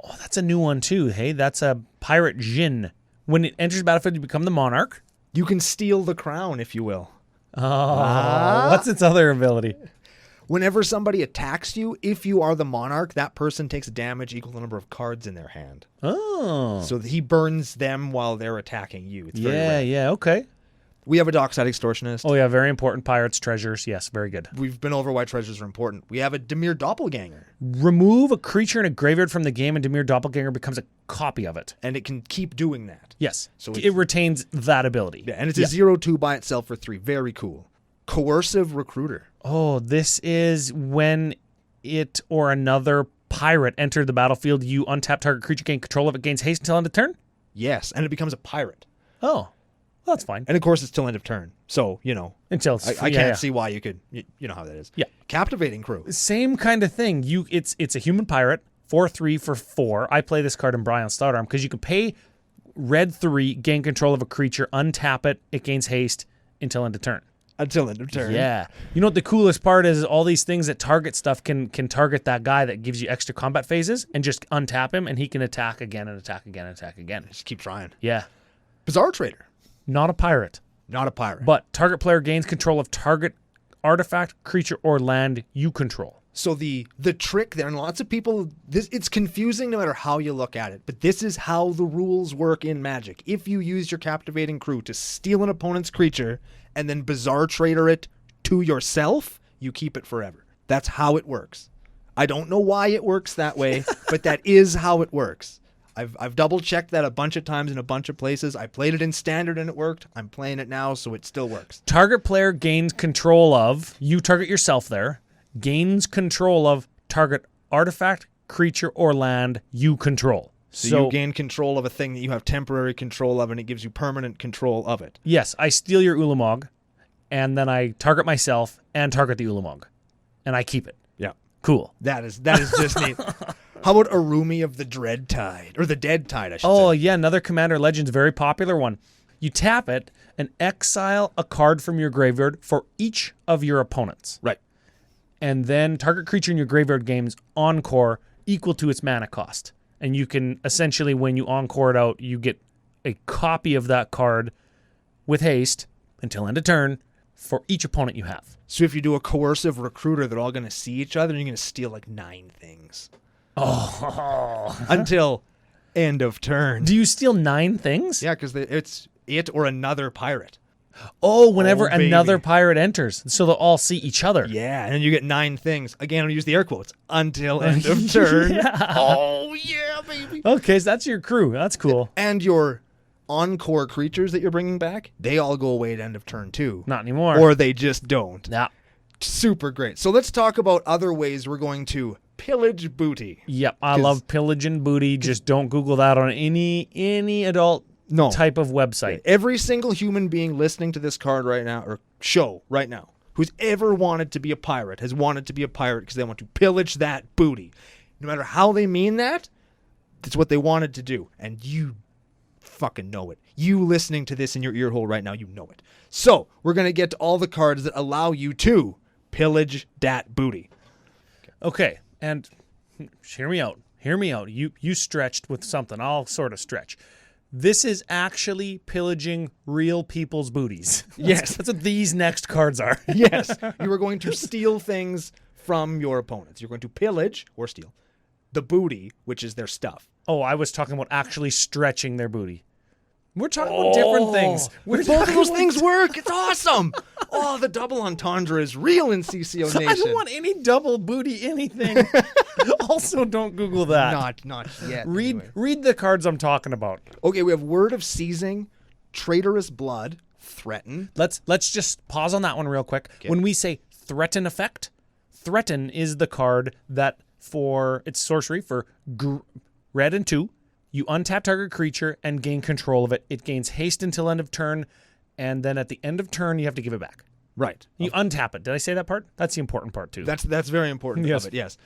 Oh, that's a new one too, hey? That's a pirate Jin. When it enters battlefield, you become the monarch. You can steal the crown, if you will. Oh, what's its other ability? Whenever somebody attacks you, if you are the monarch, that person takes damage equal to the number of cards in their hand. Oh. So he burns them while they're attacking you. It's very rare. Yeah, okay. We have a Dockside Extortionist. Oh, yeah, very important. Pirates, treasures. Yes, very good. We've been over why treasures are important. We have a Dimir Doppelganger. Remove a creature in a graveyard from the game, and Dimir Doppelganger becomes a copy of it. And it can keep doing that. Yes. So it retains that ability. Yeah, and it's a 0/2 by itself for 3. Very cool. Coercive Recruiter. Oh, this is when it or another pirate enter the battlefield, you untap target creature, gain control of it, gains haste until end of turn? Yes, and it becomes a pirate. Oh, well, that's fine. And of course, it's till end of turn. So, Until it's I can't see why you could, you know how that is. Yeah. Captivating Crew. Same kind of thing. It's a human pirate, 4/3 for 4. I play this card in Brian Stoutarm because you can pay red 3, gain control of a creature, untap it, it gains haste until end of turn. Until end of turn. Yeah. You know what the coolest part is all these things that target stuff can target that guy that gives you extra combat phases and just untap him, and he can attack again and attack again and attack again. Just keep trying. Yeah. Bizarre Trader. Not a pirate. Not a pirate. But target player gains control of target artifact, creature, or land you control. So the trick there, and lots of people, it's confusing no matter how you look at it, but this is how the rules work in Magic. If you use your Captivating Crew to steal an opponent's creature and then Bizarre Trader it to yourself, you keep it forever. That's how it works. I don't know why it works that way, but that is how it works. I've double-checked that a bunch of times in a bunch of places. I played it in Standard and it worked. I'm playing it now, so it still works. Target player gains control of, you target yourself there, gains control of target artifact, creature, or land you control. So you gain control of a thing that you have temporary control of, and it gives you permanent control of it. Yes, I steal your Ulamog, and then I target myself and target the Ulamog, and I keep it. Yeah. Cool. That is just neat. How about Arumi of the Dread Tide? Or the Dead Tide, I should say. Oh, yeah, another Commander Legends, very popular one. You tap it and exile a card from your graveyard for each of your opponents. Right. And then target creature in your graveyard gains Encore equal to its mana cost. And you can essentially, when you Encore it out, you get a copy of that card with haste until end of turn for each opponent you have. So if you do a coercive recruiter, they're all going to see each other, and you're going to steal like 9 things. Oh. Until end of turn. Do you steal 9 things? Yeah, because it's it or another pirate. Oh, whenever Oh, baby. another pirate enters. So they'll all see each other. Yeah, and then you get 9 things. Again, I'll use the air quotes. Until end of turn. Yeah. Oh, yeah, baby. Okay, so that's your crew. That's cool. And your Encore creatures that you're bringing back, they all go away at end of turn too. Not anymore. Or they just don't. Nah. Super great. So let's talk about other ways we're going to pillage booty. Yep, I love pillage and booty. Just don't Google that on any adult type of website. Every single human being listening to this card right now, or show right now, who's ever wanted to be a pirate, has wanted to be a pirate because they want to pillage that booty. No matter how they mean that, that's what they wanted to do. And you fucking know it. You listening to this in your ear hole right now, you know it. So, we're going to get to all the cards that allow you to pillage that booty. Okay, and hear me out. Hear me out. You stretched with something. I'll sort of stretch. This is actually pillaging real people's booties. Yes. That's what these next cards are. Yes. You are going to steal things from your opponents. You're going to pillage, or steal, the booty, which is their stuff. Oh, I was talking about actually stretching their booty. We're talking about different things. Both of those things work. It's awesome. Oh, the double entendre is real in CCO Nation. I don't want any double booty anything. Also, don't Google that. Not yet. Read the cards I'm talking about. Okay, we have Word of Seizing, Traitorous Blood, Threaten. Let's just pause on that one real quick. Okay. When we say Threaten effect, Threaten is the card that for its sorcery for red and 2. You untap target creature and gain control of it. It gains haste until end of turn, and then at the end of turn, you have to give it back. Right. You untap it. Did I say that part? That's the important part, too. That's very important Yes. of it, yes.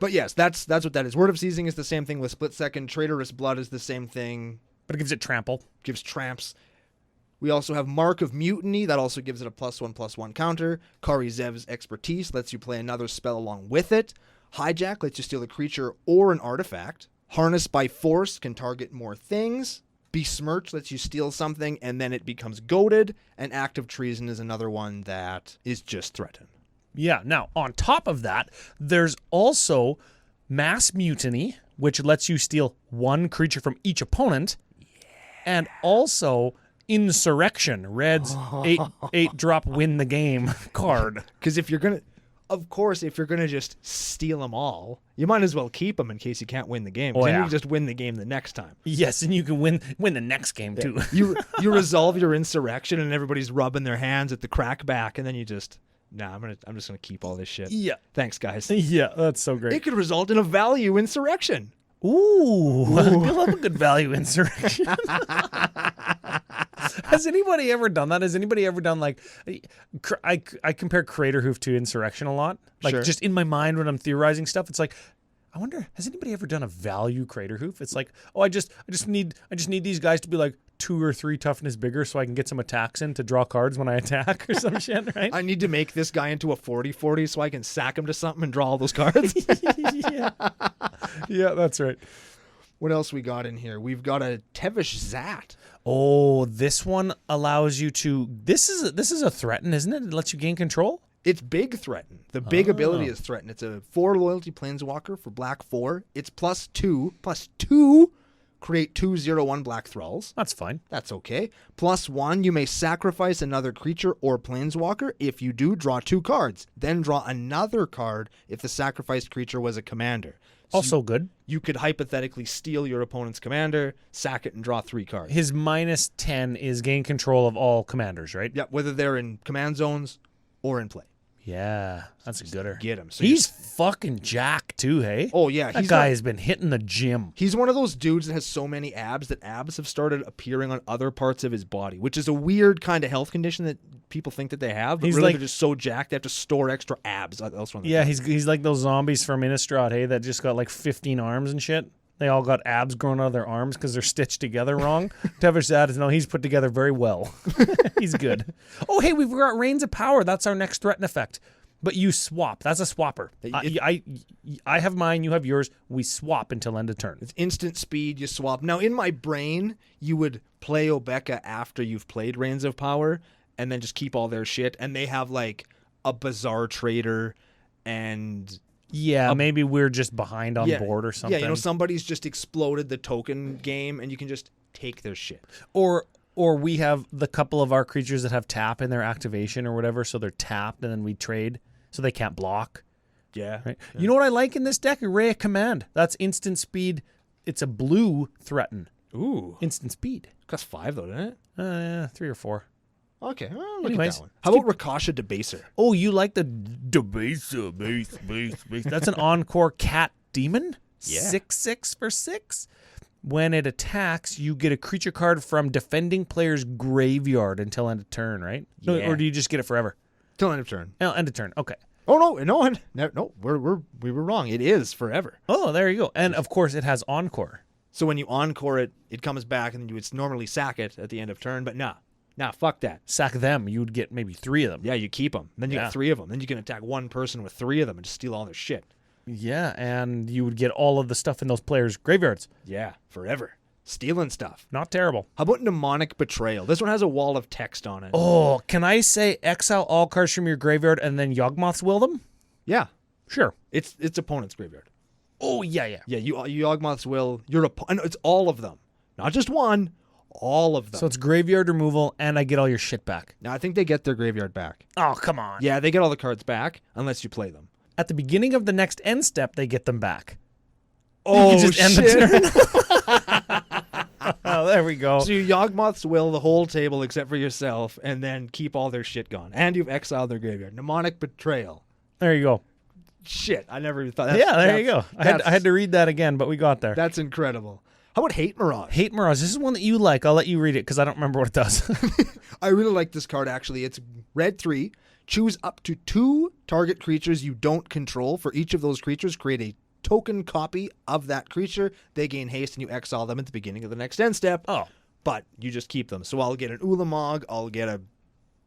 But yes, that's what that is. Word of Seizing is the same thing with Split Second. Traitorous Blood is the same thing. But it gives it trample. Gives tramps. We also have Mark of Mutiny. That also gives it a +1/+1 counter. Kari Zev's Expertise lets you play another spell along with it. Hijack lets you steal a creature or an artifact. Harness by Force can target more things. Besmirch lets you steal something and then it becomes goaded. And Act of Treason is another one that is just threatened. Yeah. Now, on top of that, there's also Mass Mutiny, which lets you steal 1 creature from each opponent. Yeah. And also Insurrection, Red's 8-drop win the game card. Because if you're going to just steal them all, you might as well keep them in case you can't win the game. Oh, then yeah. you can just win the game the next time. Yes, and you can win the next game, too. You resolve your Insurrection and everybody's rubbing their hands at the crackback, and then you just, I'm just gonna keep all this shit. Yeah. Thanks, guys. Yeah, that's so great. It could result in a value Insurrection. Ooh. I love a good value Insurrection. Has anybody ever done that? Has anybody ever done, like, I compare Craterhoof to Insurrection a lot. Like, Sure. just in my mind when I'm theorizing stuff, it's like, I wonder, has anybody ever done a value Crater Hoof? It's like, I just need these guys to be like 2 or 3 toughness bigger so I can get some attacks in to draw cards when I attack or some shit, right? I need to make this guy into a 40/40 so I can sack him to something and draw all those cards. Yeah, that's right. What else we got in here? We've got a Tevish Zat. Oh, this one allows you to. This is a threaten, isn't it? It lets you gain control. It's big threaten. The big ability is threaten. It's a 4 loyalty planeswalker for black 4. It's +2. Create 2/0/1 black thralls. That's fine. That's okay. +1, you may sacrifice another creature or planeswalker. If you do, draw 2 cards. Then draw another card if the sacrificed creature was a commander. So Also good. you could hypothetically steal your opponent's commander, sack it, and draw 3 cards. His -10 is gain control of all commanders, right? Yeah, whether they're in command zones or in play. Yeah, that's a gooder. Get him. So He's fucking jacked too, hey? Oh, yeah. That guy has been hitting the gym. He's one of those dudes that has so many abs that abs have started appearing on other parts of his body, which is a weird kind of health condition that people think that they have, but He's really like- they're just so jacked they have to store extra abs elsewhere. Yeah, he's like those zombies from Innistrad, hey, that just got like 15 arms and shit. They all got abs growing out of their arms because they're stitched together wrong. Tevish Zad, no, he's put together very well. He's good. Oh, hey, we've got Reigns of Power. That's our next threaten effect. But you swap. That's a swapper. I have mine. You have yours. We swap until end of turn. It's instant speed. You swap. Now, in my brain, you would play Obeka after you've played Reigns of Power and then just keep all their shit. And they have like a Bazaar Trader and... Yeah, maybe we're just behind on board or something. Yeah, somebody's just exploded the token game and you can just take their shit. Or we have the couple of our creatures that have tap in their activation or whatever, so they're tapped and then we trade so they can't block. Yeah. Right? You know what I like in this deck? Array of Command. That's instant speed. It's a blue threaten. Ooh. Instant speed. Costs 5 though, doesn't it? 3 or 4. Okay. Well, look Anyways, at that one. How about Rakasha Debaser? Oh, you like the Debaser base. That's an Encore Cat Demon. Yeah. 6/6 for 6. When it attacks, you get a creature card from defending player's graveyard until end of turn, right? No, Yeah. or do you just get it forever? Till end of turn. Oh, end of turn. Okay. Oh no, we were wrong. It is forever. Oh, there you go. And of course, it has Encore. So when you encore it, it comes back and you would normally sack it at the end of turn, but nah, fuck that. Sack them, you would get maybe 3 of them. Yeah, you keep them. Then you get 3 of them. Then you can attack one person with 3 of them and just steal all their shit. Yeah, and you would get all of the stuff in those players' graveyards. Yeah, forever. Stealing stuff. Not terrible. How about Mnemonic Betrayal? This one has a wall of text on it. Oh, can I say exile all cards from your graveyard and then Yawgmoth's will them? Yeah. Sure. It's opponent's graveyard. Oh, yeah. Yeah, you Yawgmoth's will your opponent. It's all of them. Not just one, all of them. So it's graveyard removal and I get all your shit back. Now I think they get their graveyard back. Oh, come on. Yeah, they get all the cards back unless you play them. At the beginning of the next end step, they get them back. Oh, you can just end the turn. Oh, there we go. So you Yawgmoth's will the whole table except for yourself, and then keep all their shit gone. And you've exiled their graveyard. Mnemonic Betrayal. There you go. Shit, I never even thought that. Yeah, there you go. I had to read that again, but we got there. That's incredible. How about Hate Mirage? Hate Mirage. This is one that you like. I'll let you read it because I don't remember what it does. I really like this card, actually. It's red 3. Choose up to 2 target creatures you don't control. For each of those creatures, create a token copy of that creature. They gain haste, and you exile them at the beginning of the next end step. Oh. But you just keep them. So I'll get an Ulamog, I'll get a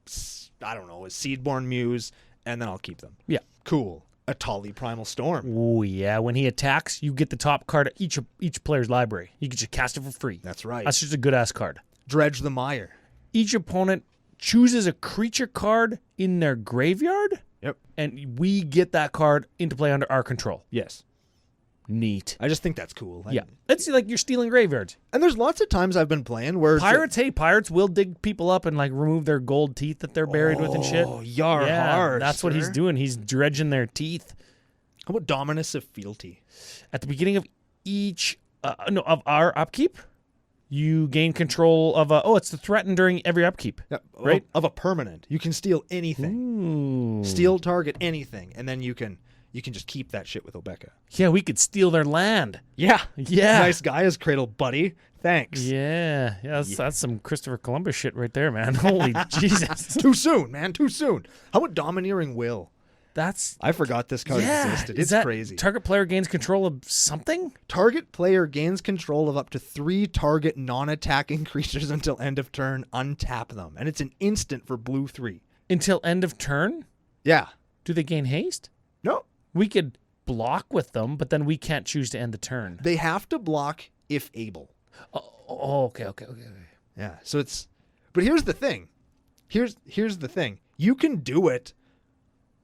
Seedborn Muse, and then I'll keep them. Yeah. Cool. Atali Primal Storm. Oh, yeah. When he attacks, you get the top card of each player's library. You can just cast it for free. That's right. That's just a good-ass card. Dredge the Mire. Each opponent chooses a creature card in their graveyard. Yep. And we get that card into play under our control. Yes. Neat. I just think that's cool. Yeah. It's like you're stealing graveyards. And there's lots of times I've been playing where... Pirates will dig people up and like remove their gold teeth that they're buried with and shit. Oh, yar hard, that's what he's doing. He's dredging their teeth. How about Dominus of Fealty? At the beginning of each... of our upkeep, you gain control of it's the threaten during every upkeep. Yeah, right? Of a permanent. You can steal anything. Ooh. Steal target anything. And then you can just keep that shit with Obeka. Yeah, we could steal their land. Yeah. Yeah. Nice guy as Cradle Buddy. Thanks. Yeah. That's some Christopher Columbus shit right there, man. Holy Jesus. Too soon, man. Too soon. How about Domineering Will? I forgot this card existed. It's crazy. Target player gains control of something? Target player gains control of up to 3 target non-attacking creatures until end of turn. Untap them. And it's an instant for blue 3. Until end of turn? Yeah. Do they gain haste? No. We could block with them, but then we can't choose to end the turn. They have to block if able. Oh, okay. Yeah. So it's... But here's the thing. Here's the thing. You can do it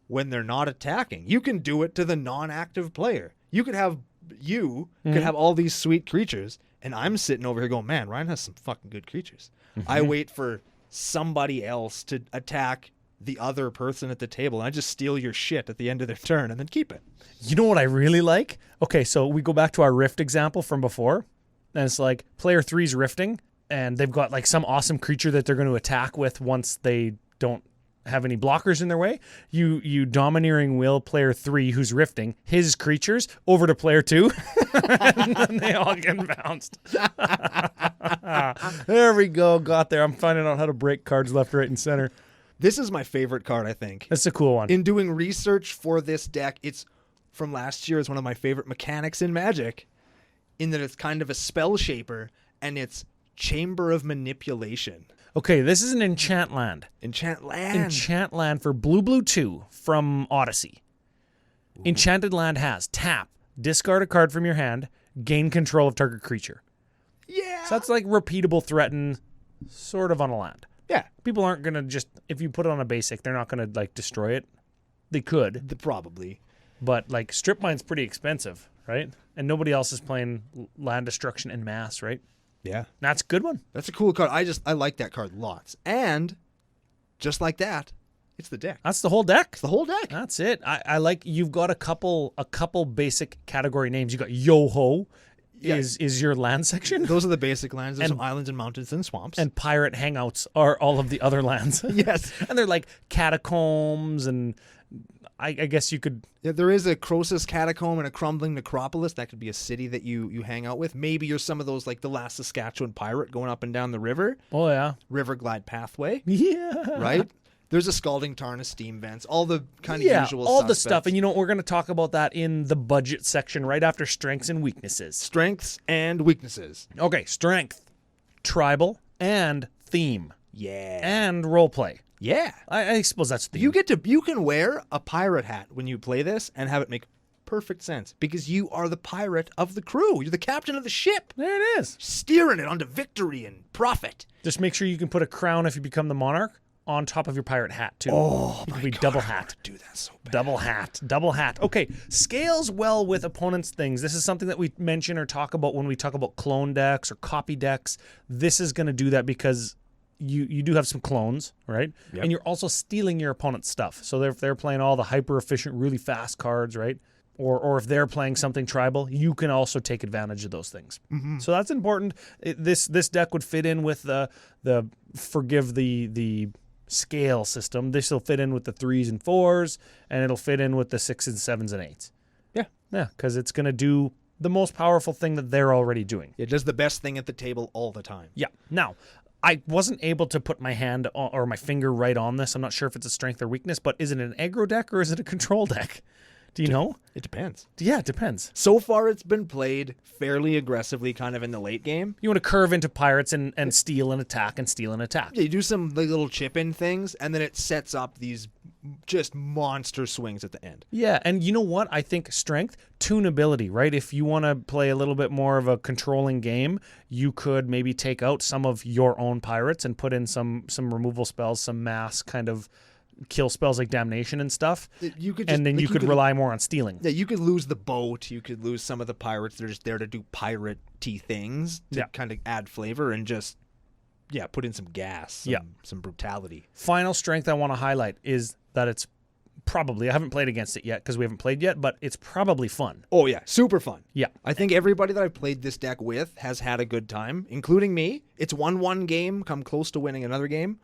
when they're not attacking. You can do it to the non-active player. You could have could have all these sweet creatures, and I'm sitting over here going, man, Ryan has some fucking good creatures. I wait for somebody else to attack the other person at the table, and I just steal your shit at the end of their turn and then keep it. You know what I really like? Okay, so we go back to our Rift example from before, and it's like player 3's rifting, and they've got like some awesome creature that they're going to attack with once they don't have any blockers in their way. You domineering will player 3 who's rifting his creatures over to player 2 and then they all get bounced. There we go. Got there. I'm finding out how to break cards left, right, and center. This is my favorite card, I think. That's a cool one. In doing research for this deck, it's from last year. It's one of my favorite mechanics in Magic, in that it's kind of a spell shaper, and it's Chamber of Manipulation. Okay, this is an enchant land. Enchant land. Enchant land for blue 2 from Odyssey. Ooh. Enchanted land has tap, discard a card from your hand, gain control of target creature. Yeah. So that's like repeatable threaten sort of on a land. Yeah. People aren't going to just, if you put it on a basic, they're not going to like destroy it. They could. Probably. But like strip mine's pretty expensive, right? And nobody else is playing land destruction en masse, right? Yeah. That's a good one. That's a cool card. I like that card lots. And just like that, it's the deck. That's the whole deck? It's the whole deck. That's it. I like, you've got a couple basic category names. You got Yo-Ho is your land section. Those are the basic lands. There's some islands and mountains and swamps. And pirate hangouts are all of the other lands. Yes. And they're like catacombs, and I guess you could... Yeah, there is a Croesus catacomb and a crumbling necropolis. That could be a city that you hang out with. Maybe you're some of those, like the last Saskatchewan pirate going up and down the river. Oh, yeah. River Glide Pathway. Yeah. Right? There's a Scalding Tarn, a Steam Vents, all the kind of usual all suspects. the stuff. And you know what? We're going to talk about that in the budget section right after strengths and weaknesses. Strengths and weaknesses. Okay, strength, tribal, and theme. Yeah. And roleplay. Yeah. I suppose that's theme. You can wear a pirate hat when you play this and have it make perfect sense, because you are the pirate of the crew. You're the captain of the ship. There it is. Steering it onto victory and profit. Just make sure you can put a crown if you become the monarch on top of your pirate hat too. Oh, you my can be God, double I hat. want to do that so bad. Double hat. Okay, scales well with opponents' things. This is something that we mention or talk about when we talk about clone decks or copy decks. This is going to do that because you do have some clones, right? Yep. And you're also stealing your opponent's stuff. So if they're playing all the hyper efficient, really fast cards, right? Or if they're playing something tribal, you can also take advantage of those things. Mm-hmm. So that's important. This deck would fit in with the forgive the scale system. This will fit in with the 3s and 4s, and it'll fit in with the 6s and 7s and 8s. Yeah, because it's going to do the most powerful thing that they're already doing. It does the best thing at the table all the time. Yeah. Now, I wasn't able to put my hand or my finger right on this. I'm not sure if it's a strength or weakness, but is it an aggro deck or is it a control deck? Do you know? It depends. Yeah, it depends. So far, it's been played fairly aggressively kind of in the late game. You want to curve into pirates and steal and attack and steal and attack. Yeah, you do some little chip-in things, and then it sets up these just monster swings at the end. Yeah, and you know what? I think strength, tunability, right? If you want to play a little bit more of a controlling game, you could maybe take out some of your own pirates and put in some removal spells, some mass kind of kill spells like damnation and stuff. You could just, and then you could rely more on stealing. Yeah, you could lose the boat. You could lose some of the pirates. They're just there to do pirate-y things to kind of add flavor and just put in some gas, some brutality. Final strength I want to highlight is that it's probably, I haven't played against it yet because we haven't played yet, but it's probably fun. Oh yeah, super fun. Yeah. I think everybody that I've played this deck with has had a good time, including me. It's won one game, come close to winning another game,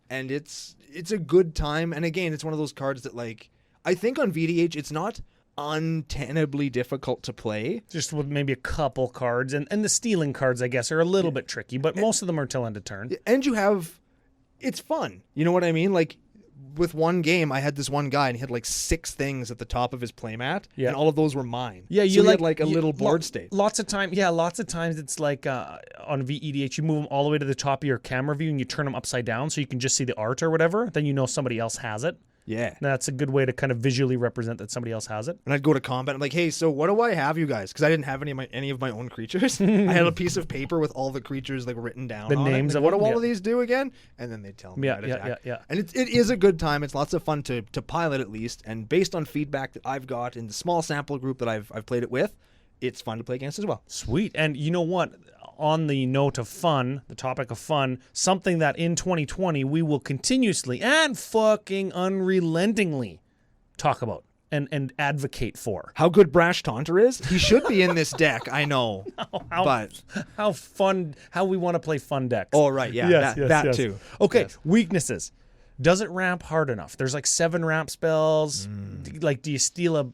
and it's a good time. And again, it's one of those cards that, like, I think on VDH it's not untenably difficult to play. Just with maybe a couple cards, and the stealing cards, I guess, are a little bit tricky, but most of them are till end of turn. And it's fun. You know what I mean? Like, with one game, I had this one guy, and he had like 6 things at the top of his playmat, Yeah. and all of those were mine. Yeah, so he had like a little board state. Lots of times it's like on VEDH, you move them all the way to the top of your camera view and you turn them upside down so you can just see the art or whatever. Then you know somebody else has it. Yeah. That's a good way to kind of visually represent that somebody else has it. And I'd go to combat. I'm like, hey, so what do I have, you guys? Because I didn't have any of my own creatures. I had a piece of paper with all the creatures like written down. The on names it. of what them, do all yeah. of these do again? And then they tell me. Yeah, how to yeah, attack. yeah. And it is a good time. It's lots of fun to pilot at least. And based on feedback that I've got in the small sample group that I've played it with, it's fun to play against as well. Sweet. And you know what? On the note of fun, the topic of fun, something that in 2020 we will continuously and fucking unrelentingly talk about and advocate for. How good Brash Taunter is? He should be in this deck, I know. But How fun, how we want to play fun decks. oh right, yeah, that too. Okay, Yes. Weaknesses. Does it ramp hard enough? There's like 7 ramp spells. Like, do you steal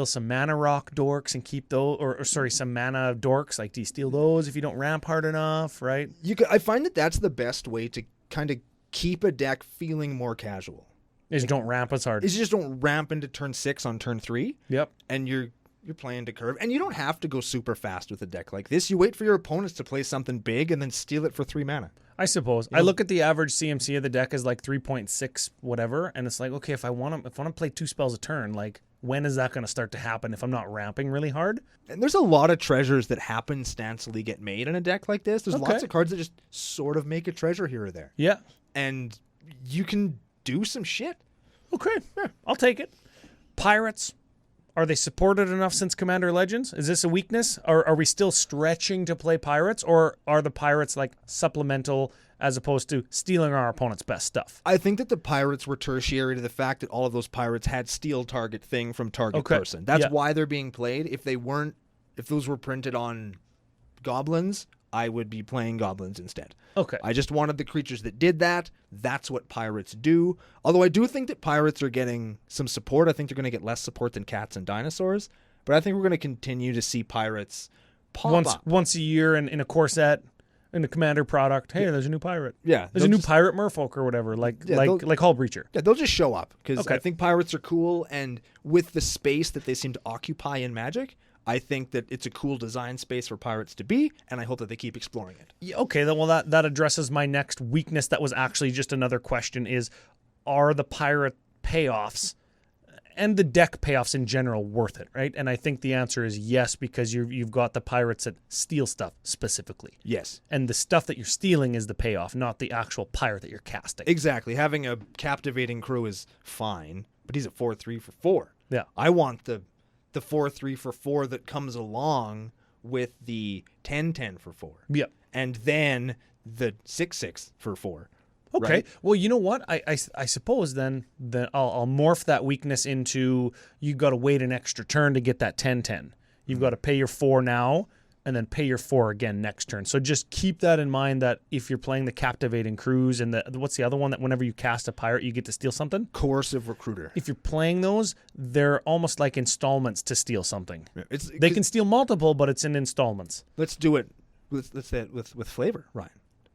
some mana rock dorks and keep those, or some mana dorks? Like, do you steal those if you don't ramp hard enough? Right? I find that that's the best way to kind of keep a deck feeling more casual. Is don't ramp as hard. Is you just don't ramp into turn 6 on turn 3. Yep. And you're playing to curve, and you don't have to go super fast with a deck like this. You wait for your opponents to play something big and then steal it for 3 mana. I suppose. I look at the average CMC of the deck as like 3.6 whatever, and it's like, okay, if I want to play 2 spells a turn, like, when is that going to start to happen if I'm not ramping really hard? And there's a lot of treasures that happenstancely get made in a deck like this. There's lots of cards that just sort of make a treasure here or there. Yeah. And you can do some shit. Okay. Yeah, I'll take it. Pirates. Are they supported enough since Commander Legends? Is this a weakness? Or are we still stretching to play pirates? Or are the pirates like supplemental as opposed to stealing our opponent's best stuff? I think that the pirates were tertiary to the fact that all of those pirates had steal target thing from target person. That's why they're being played. If those were printed on goblins, I would be playing goblins instead. Okay. I just wanted the creatures that did that. That's what pirates do. Although I do think that pirates are getting some support. I think they're going to get less support than cats and dinosaurs. But I think we're going to continue to see pirates pop up. Once a year in a core set, in the Commander product. Hey, there's a new pirate. Yeah. There's a new pirate merfolk or whatever, like Hull Breacher. Yeah, they'll just show up because Okay. I think pirates are cool. And with the space that they seem to occupy in Magic, I think that it's a cool design space for pirates to be, and I hope that they keep exploring it. Yeah, okay, then, well, that addresses my next weakness that was actually just another question is, are the pirate payoffs and the deck payoffs in general worth it, right? And I think the answer is yes, because you've got the pirates that steal stuff specifically. Yes. And the stuff that you're stealing is the payoff, not the actual pirate that you're casting. Exactly. Having a captivating crew is fine, but he's at 4/3 for 4. Yeah. I want the 4/3 for 4 that comes along with the 10/10 for 4. Yeah. And then the 6/6 for 4. Okay. Right? Well, you know what? I suppose then I'll morph that weakness into you got to wait an extra turn to get that 10/10. You've got to pay your 4 now and then pay your 4 again next turn. So just keep that in mind that if you're playing the Captivating Cruise and what's the other one that whenever you cast a pirate, you get to steal something? Coercive Recruiter. If you're playing those, they're almost like installments to steal something. Yeah, They can steal multiple, but it's in installments. Let's do it. Let's say it with flavor, Ryan.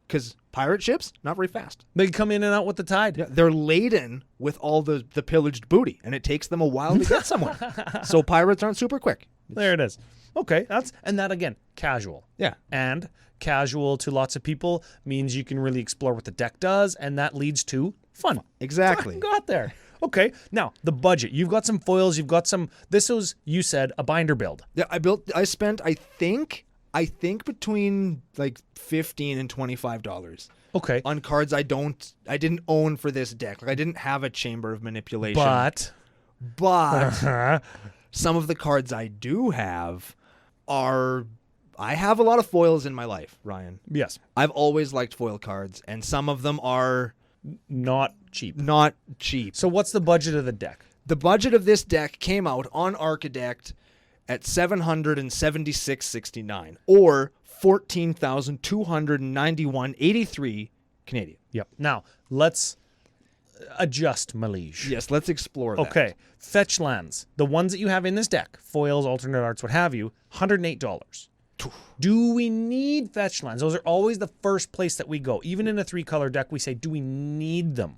Because pirate ships, not very fast. They come in and out with the tide. Yeah, they're laden with all the pillaged booty, and it takes them a while to get somewhere. So pirates aren't super quick. There it is. Okay, that again, casual. Yeah. And casual to lots of people means you can really explore what the deck does, and that leads to fun. Exactly. Got there. Okay, now the budget. You've got some foils. You've got some. This was, you said, a binder build. Yeah, I spent I think between like $15 and $25. Okay, On cards I didn't own for this deck. Like I didn't have a Chamber of Manipulation. but Some of the cards I do have I have a lot of foils in my life, Ryan. yes, I've always liked foil cards, and some of them are not cheap. not cheap. So what's the budget of the deck? The budget of this deck came out on Archidect at $776.69 or $14,291.83 Canadian. Yep. Now let's adjust, Malige. Yes, let's explore that. Okay, fetch lands. The ones that you have in this deck, foils, alternate arts, what have you, $108. Do we need fetch lands? Those are always the first place that we go. Even in a 3-color deck, we say, do we need them?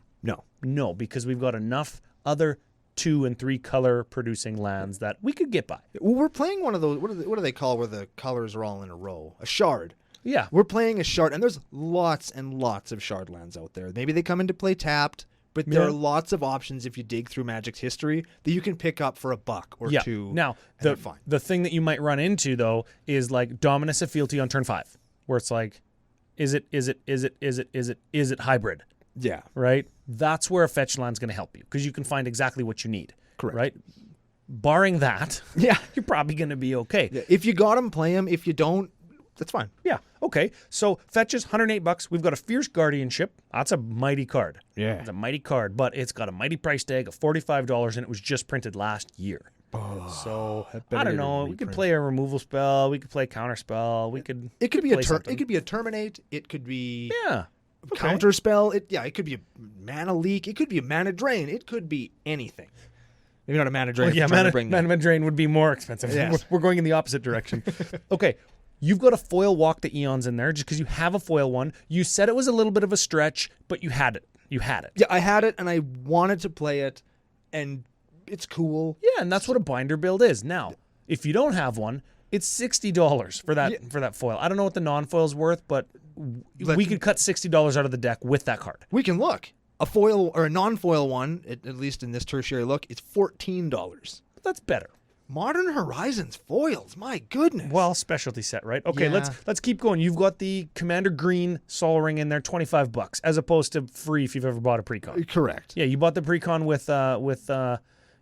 No, because we've got enough other 2 and 3 color producing lands that we could get by. Well, we're playing one of those. What do they call where the colors are all in a row? A shard. Yeah. We're playing a shard, and there's lots and lots of shard lands out there. Maybe they come into play tapped, but there are lots of options if you dig through Magic's history that you can pick up for $1 or $2. Now, they're fine. the thing that you might run into though is like Dominus of Fealty on turn 5, where it's like, is it hybrid? Yeah. Right? That's where a fetch land's going to help you because you can find exactly what you need. Correct. Right? Barring that, Yeah. you're probably going to be okay. Yeah. If you got them, play them. If you don't, that's fine. Yeah. Okay. So fetches $108. We've got a Fierce Guardianship. That's a mighty card. Yeah. It's a mighty card, but it's got a mighty price tag of $45, and it was just printed last year. So I don't know. We could play a removal spell. We could play a counter spell. We could. It could be something. It could be a terminate. It could be Okay. counter spell. It could be a mana leak. It could be a mana drain. It could be anything. Maybe not a mana drain. Well, yeah, mana drain would be more expensive. Yes. We're going in the opposite direction. Okay. You've got a foil Walk the Eons in there just because you have a foil one. You said it was a little bit of a stretch, but you had it. You had it. Yeah, I had it, and I wanted to play it, and it's cool. Yeah, and that's what a binder build is. Now, if you don't have one, it's $60 for that foil. I don't know what the non-foil's worth, but we could cut $60 out of the deck with that card. We can look. A foil or a non-foil one, at least in this tertiary look, it's $14. That's better. Modern Horizons foils, my goodness. Well, specialty set, right? Okay, Yeah. let's keep going. You've got the Commander Green Sol Ring in there, $25, as opposed to free if you've ever bought a precon. Correct. Yeah, you bought the precon with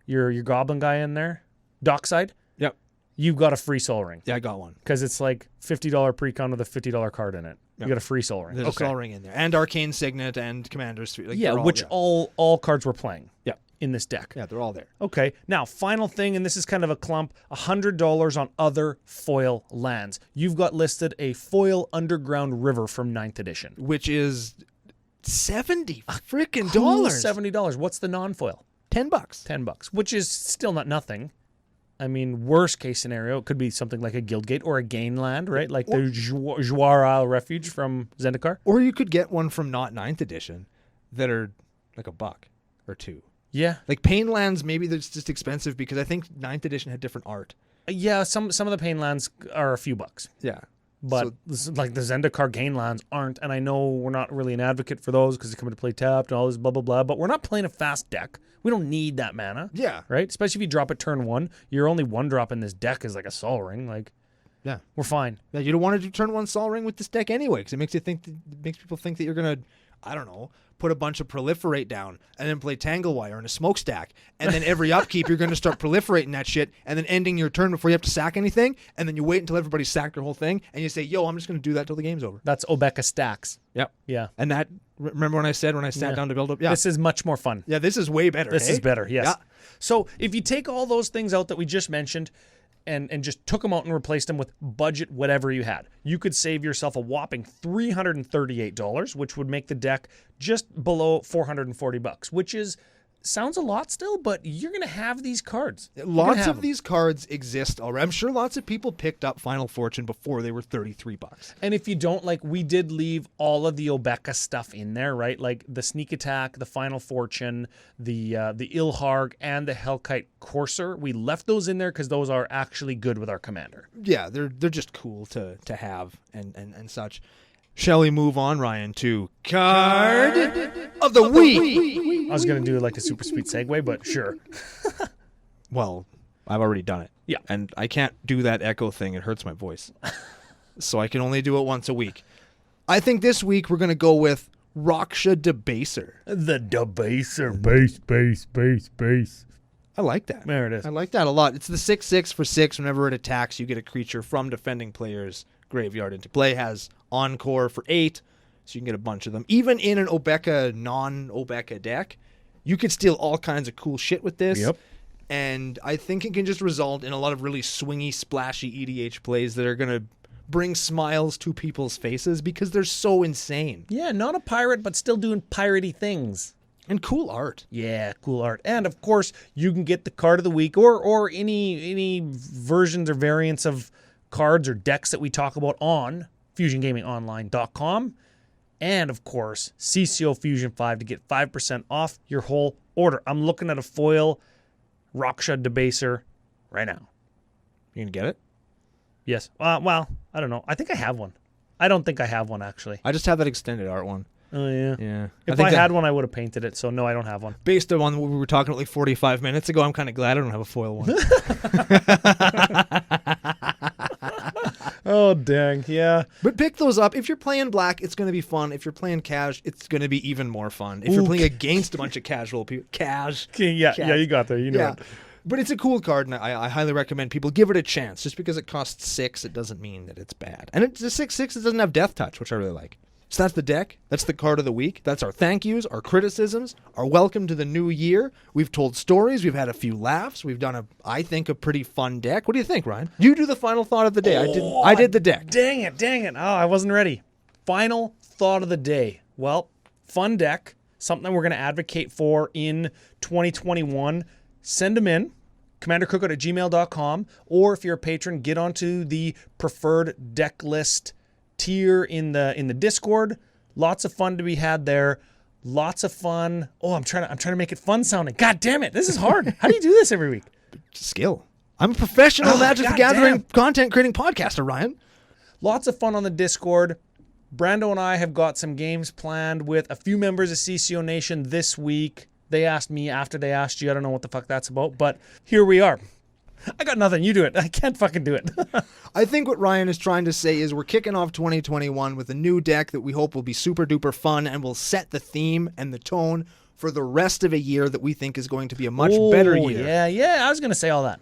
your Goblin guy in there, Dockside. Yep. You've got a free Sol Ring Yeah, I got one. because it's like $50 precon with a $50 card in it. You got a free Sol Ring. There's a Sol Ring in there, and Arcane Signet and Commander's. Like, Yeah, all cards were playing. Yeah. In this deck. Yeah, they're all there. Okay, now final thing, and this is kind of a clump, $100 on other foil lands. You've got listed a foil Underground River from 9th edition. Which is $70 freaking Cool dollars. $70. What's the non-foil? $10. $10, which is still not nothing. I mean, worst case scenario, it could be something like a Guildgate or a Gain land, right? Like the Jouar Isle Refuge from Zendikar. Or you could get one from not 9th edition that are like $1 or $2. Yeah. Like Pain lands, maybe they're just expensive because I think 9th edition had different art. Yeah, some of the Pain lands are a few bucks. Yeah. But like the Zendikar Gain lands aren't, and I know we're not really an advocate for those because they come into play tapped and all this blah, blah, blah, but we're not playing a fast deck. We don't need that mana. Yeah. Right? Especially if you drop it turn 1. Your only one drop in this deck is like a Sol Ring. Like, Yeah. we're fine. Yeah, you don't want to do turn 1 Sol Ring with this deck anyway because it makes people think that you're going to, I don't know, put a bunch of Proliferate down and then play Tanglewire and a Smokestack. And then every upkeep, you're going to start proliferating that shit and then ending your turn before you have to sack anything. And then you wait until everybody's sacked their whole thing and you say, yo, I'm just going to do that till the game's over. That's Obeka stacks. Yep. Yeah. And that, remember when I sat down to build up? Yeah. This is much more fun. Yeah, this is way better. This is better, yes. Yeah. So if you take all those things out that we just mentioned and just took them out and replaced them with budget whatever you had, you could save yourself a whopping $338, which would make the deck just below $440, which sounds a lot still, but you're going to have these cards. Lots of these cards exist already. I'm sure lots of people picked up Final Fortune before they were $33. And if you don't, like, we did leave all of the Obeka stuff in there, right? Like the Sneak Attack, the Final Fortune, the Ilharg, and the Hellkite Courser. We left those in there because those are actually good with our commander. Yeah, they're just cool to have and such. Shall we move on, Ryan, to Card of the Week? I was going to do like a super sweet segue, but sure. Well, I've already done it. Yeah. And I can't do that echo thing. It hurts my voice. So I can only do it once a week. I think this week we're going to go with Raksha Debaser. The Debaser. Base. I like that. There it is. I like that a lot. It's the 6/6 for 6. Whenever it attacks, you get a creature from defending player's graveyard into play. Has Encore for 8, so you can get a bunch of them. Even in an Obeka, non-Obeka deck, you could steal all kinds of cool shit with this. Yep. And I think it can just result in a lot of really swingy, splashy EDH plays that are going to bring smiles to people's faces because they're so insane. Yeah, not a pirate, but still doing piratey things. And cool art. Yeah, cool art. And of course, you can get the card of the week or any versions or variants of cards or decks that we talk about on FusionGamingOnline.com. And, of course, CCO Fusion 5 to get 5% off your whole order. I'm looking at a foil Raksha Debaser right now. You gonna get it? Yes. Well, I don't know. I think I have one. I don't think I have one, actually. I just have that extended art one. Oh, yeah. Yeah. If I had one, I would have painted it. So, no, I don't have one. Based on what we were talking about like 45 minutes ago, I'm kind of glad I don't have a foil one. Oh, dang. Yeah. But pick those up. If you're playing black, it's going to be fun. If you're playing cash, it's going to be even more fun. If you're playing against a bunch of casual people. Yeah, you got there. You know it. But it's a cool card, and I highly recommend people give it a chance. Just because it costs 6, it doesn't mean that it's bad. And it's a 6/6, it doesn't have Death Touch, which I really like. So that's the deck. That's the card of the week. That's our thank yous, our criticisms, our welcome to the new year. We've told stories. We've had a few laughs. We've done, I think, a pretty fun deck. What do you think, Ryan? You do the final thought of the day. I did the deck. Dang it. Oh, I wasn't ready. Final thought of the day. Well, fun deck. Something we're going to advocate for in 2021. Send them in. CommanderCookout@gmail.com. Or if you're a patron, get onto the preferred deck list tier in the Discord. Lots of fun to be had there. Lots of fun. Oh, I'm trying to make it fun sounding. God damn it. This is hard. How do you do this every week? Skill. I'm a professional Magic the Gathering content creating podcaster, Ryan. Lots of fun on the Discord. Brando and I have got some games planned with a few members of CCO Nation this week. They asked me after they asked you. I don't know what the fuck that's about, but here we are. I got nothing. You do it. I can't fucking do it. I think what Ryan is trying to say is we're kicking off 2021 with a new deck that we hope will be super duper fun and will set the theme and the tone for the rest of a year that we think is going to be a much better year. Yeah. I was going to say all that.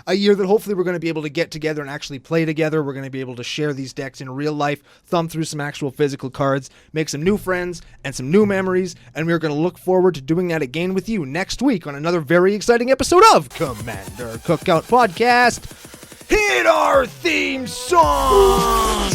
A year that hopefully we're going to be able to get together and actually play together. We're going to be able to share these decks in real life, thumb through some actual physical cards, make some new friends and some new memories, and we're going to look forward to doing that again with you next week on another very exciting episode of Commander Cookout Podcast. Hit our theme song!